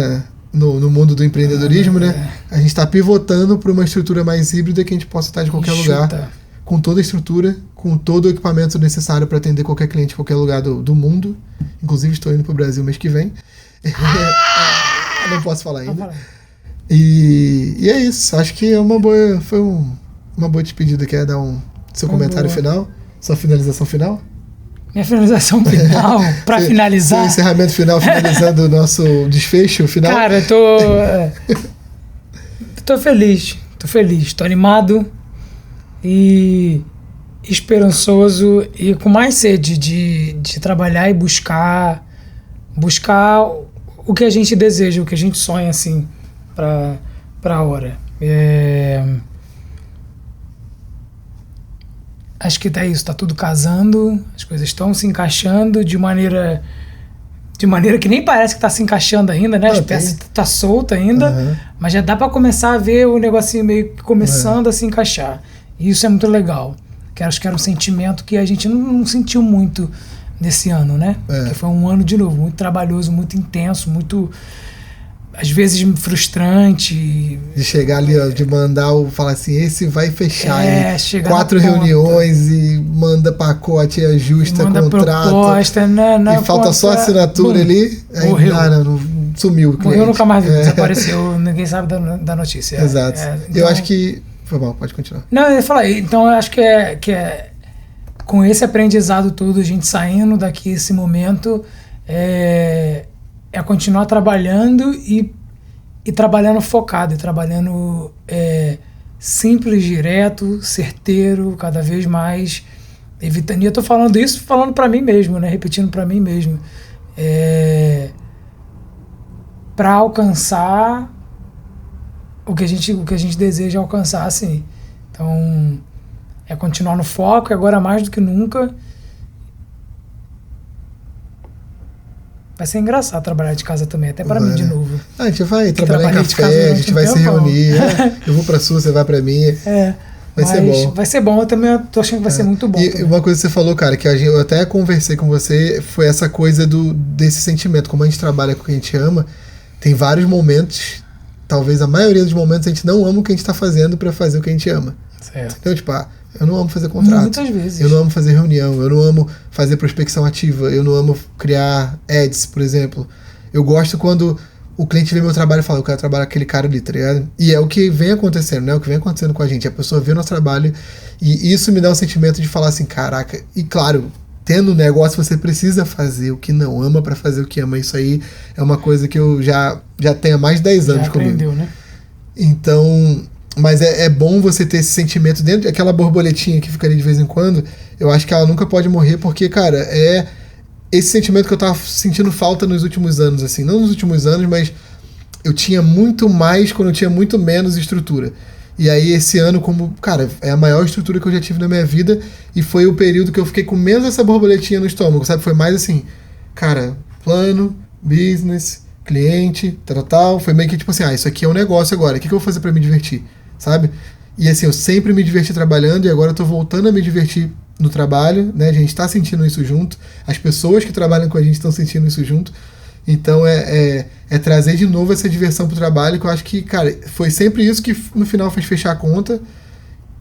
no mundo do empreendedorismo, né? A gente está pivotando para uma estrutura mais híbrida que a gente possa estar de qualquer lugar, com toda a estrutura, com todo o equipamento necessário para atender qualquer cliente em qualquer lugar do mundo. Inclusive estou indo para o Brasil mês que vem. Não posso falar ainda. E é isso. Acho que foi uma boa despedida. Quer dar seu comentário final? Sua finalização final? Minha finalização final, pra finalizar. Seu encerramento final, finalizando o nosso desfecho final. Cara, eu tô feliz. Tô animado e esperançoso e com mais sede de trabalhar e buscar o que a gente deseja, o que a gente sonha, assim, pra hora. Acho que tá isso, tá tudo casando, as coisas estão se encaixando de maneira que nem parece que tá se encaixando ainda, né? As peças tá solta ainda, mas já dá pra começar a ver o negocinho meio que começando a se encaixar. E isso é muito legal. Acho que era um sentimento que a gente não sentiu muito nesse ano, né? Porque foi um ano, de novo, muito trabalhoso, muito intenso, muito, às vezes, frustrante. De chegar ali, ó, de mandar falar assim, esse vai fechar. Chegar 4 reuniões e manda pacote, ajusta manda contrato. Proposta, e falta só a assinatura ali. Aí, morreu. Sumiu o cliente. Morreu, nunca mais viu, desapareceu, ninguém sabe da notícia. Exato. Então, eu acho que... Foi mal, pode continuar. Não, eu ia falar, então eu acho que é com esse aprendizado todo, a gente saindo daqui, esse momento, é continuar trabalhando e trabalhando focado, e trabalhando simples, direto, certeiro, cada vez mais, evitando. E eu tô falando isso, falando para mim mesmo, né? Repetindo para mim mesmo. Para alcançar o que a gente deseja alcançar, assim. Então, é continuar no foco, e agora mais do que nunca. Vai ser engraçado trabalhar de casa também, até para mim de novo. A gente vai trabalhar em café, a gente vai se reunir. Eu vou pra sua, você vai pra mim. Vai ser bom. Vai ser bom, eu também tô achando que vai ser muito bom. E também. uma coisa que você falou, cara, que eu até conversei com você, foi essa coisa desse sentimento. Como a gente trabalha com o que a gente ama, tem vários momentos, talvez a maioria dos momentos, a gente não ama o que a gente tá fazendo pra fazer o que a gente ama. Certo. Então, tipo, eu não amo fazer contrato. Muitas vezes. Eu não amo fazer reunião. Eu não amo fazer prospecção ativa. Eu não amo criar ads, por exemplo. Eu gosto quando o cliente vê meu trabalho e fala, eu quero trabalhar com aquele cara ali, tá ligado? E é o que vem acontecendo, né? O que vem acontecendo com a gente. A pessoa vê o nosso trabalho e isso me dá um sentimento de falar assim, caraca. E claro, tendo um negócio, você precisa fazer o que não ama pra fazer o que ama. Isso aí é uma coisa que eu já tenho há mais de 10 anos comigo. Aprendeu, né? Então... Mas é bom você ter esse sentimento dentro, aquela borboletinha que fica ali de vez em quando, eu acho que ela nunca pode morrer, porque, cara, é esse sentimento que eu tava sentindo falta nos últimos anos, assim, não nos últimos anos, mas eu tinha muito mais quando eu tinha muito menos estrutura. E aí esse ano, como, cara, é a maior estrutura que eu já tive na minha vida, e foi o período que eu fiquei com menos essa borboletinha no estômago, sabe? Foi mais assim, cara, plano, business, cliente, tal, foi meio que tipo assim, isso aqui é um negócio agora, o que eu vou fazer pra me divertir? Sabe? E assim, eu sempre me diverti trabalhando e agora eu tô voltando a me divertir no trabalho, né? A gente tá sentindo isso junto, as pessoas que trabalham com a gente estão sentindo isso junto. Então é trazer de novo essa diversão pro trabalho, que eu acho que, cara, foi sempre isso que no final fez fechar a conta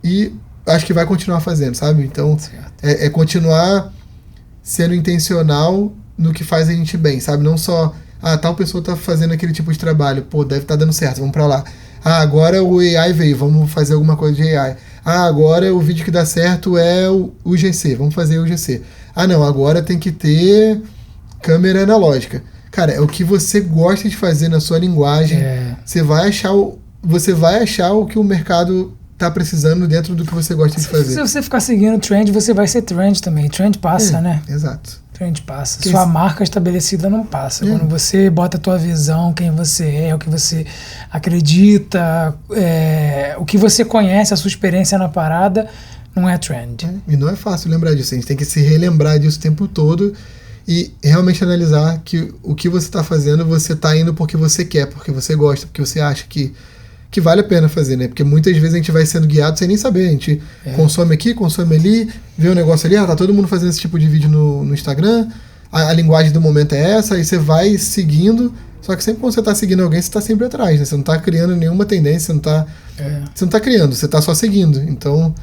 e acho que vai continuar fazendo, sabe? Então é continuar sendo intencional no que faz a gente bem, sabe? Não só, tal pessoa tá fazendo aquele tipo de trabalho, pô, deve tá dando certo, vamos pra lá. Agora o AI veio, vamos fazer alguma coisa de AI. Agora o vídeo que dá certo é o GC, vamos fazer o GC. Não, agora tem que ter câmera analógica. Cara, é o que você gosta de fazer na sua linguagem. Você vai achar o que o mercado tá precisando dentro do que você gosta de fazer. Se você ficar seguindo o trend, você vai ser trend também. Trend passa, né? Exato. Trend passa. Sua marca estabelecida não passa. Quando você bota a tua visão, quem você é, o que você acredita, o que você conhece, a sua experiência na parada, não é trend. E não é fácil lembrar disso. A gente tem que se relembrar disso o tempo todo e realmente analisar que o que você está fazendo, você está indo porque você quer, porque você gosta, porque você acha que vale a pena fazer, né? Porque muitas vezes a gente vai sendo guiado sem nem saber. A gente consome aqui, consome ali, vê um negócio ali, tá todo mundo fazendo esse tipo de vídeo no Instagram, a linguagem do momento é essa, aí você vai seguindo, só que sempre quando você tá seguindo alguém, você tá sempre atrás, né? Você não tá criando nenhuma tendência, você não tá criando, você tá só seguindo. Então,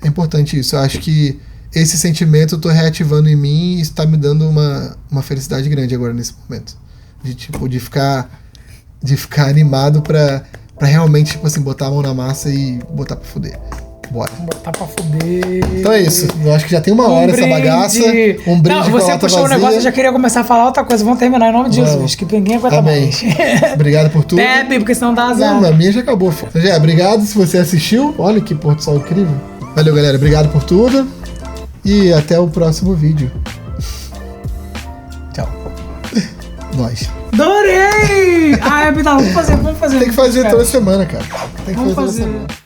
é importante isso. Eu acho que esse sentimento eu tô reativando em mim e isso tá me dando uma felicidade grande agora nesse momento. De ficar animado pra realmente, tipo assim, botar a mão na massa e botar pra fuder. Bora. Botar pra fuder. Então é isso. Eu acho que já tem uma hora essa bagaça. Um brinde. Não, você puxou o negócio, eu já queria começar a falar outra coisa. Vamos terminar em nome de Jesus, que ninguém aguenta mais. Obrigado por tudo. Bebe, porque senão dá azar. Não, a minha já acabou. Então, obrigado se você assistiu. Olha que pôr do sol incrível. Valeu, galera. Obrigado por tudo. E até o próximo vídeo. Tchau. Nós. Adorei! Vamos fazer. Tem que fazer toda semana, cara. Tem que fazer toda semana.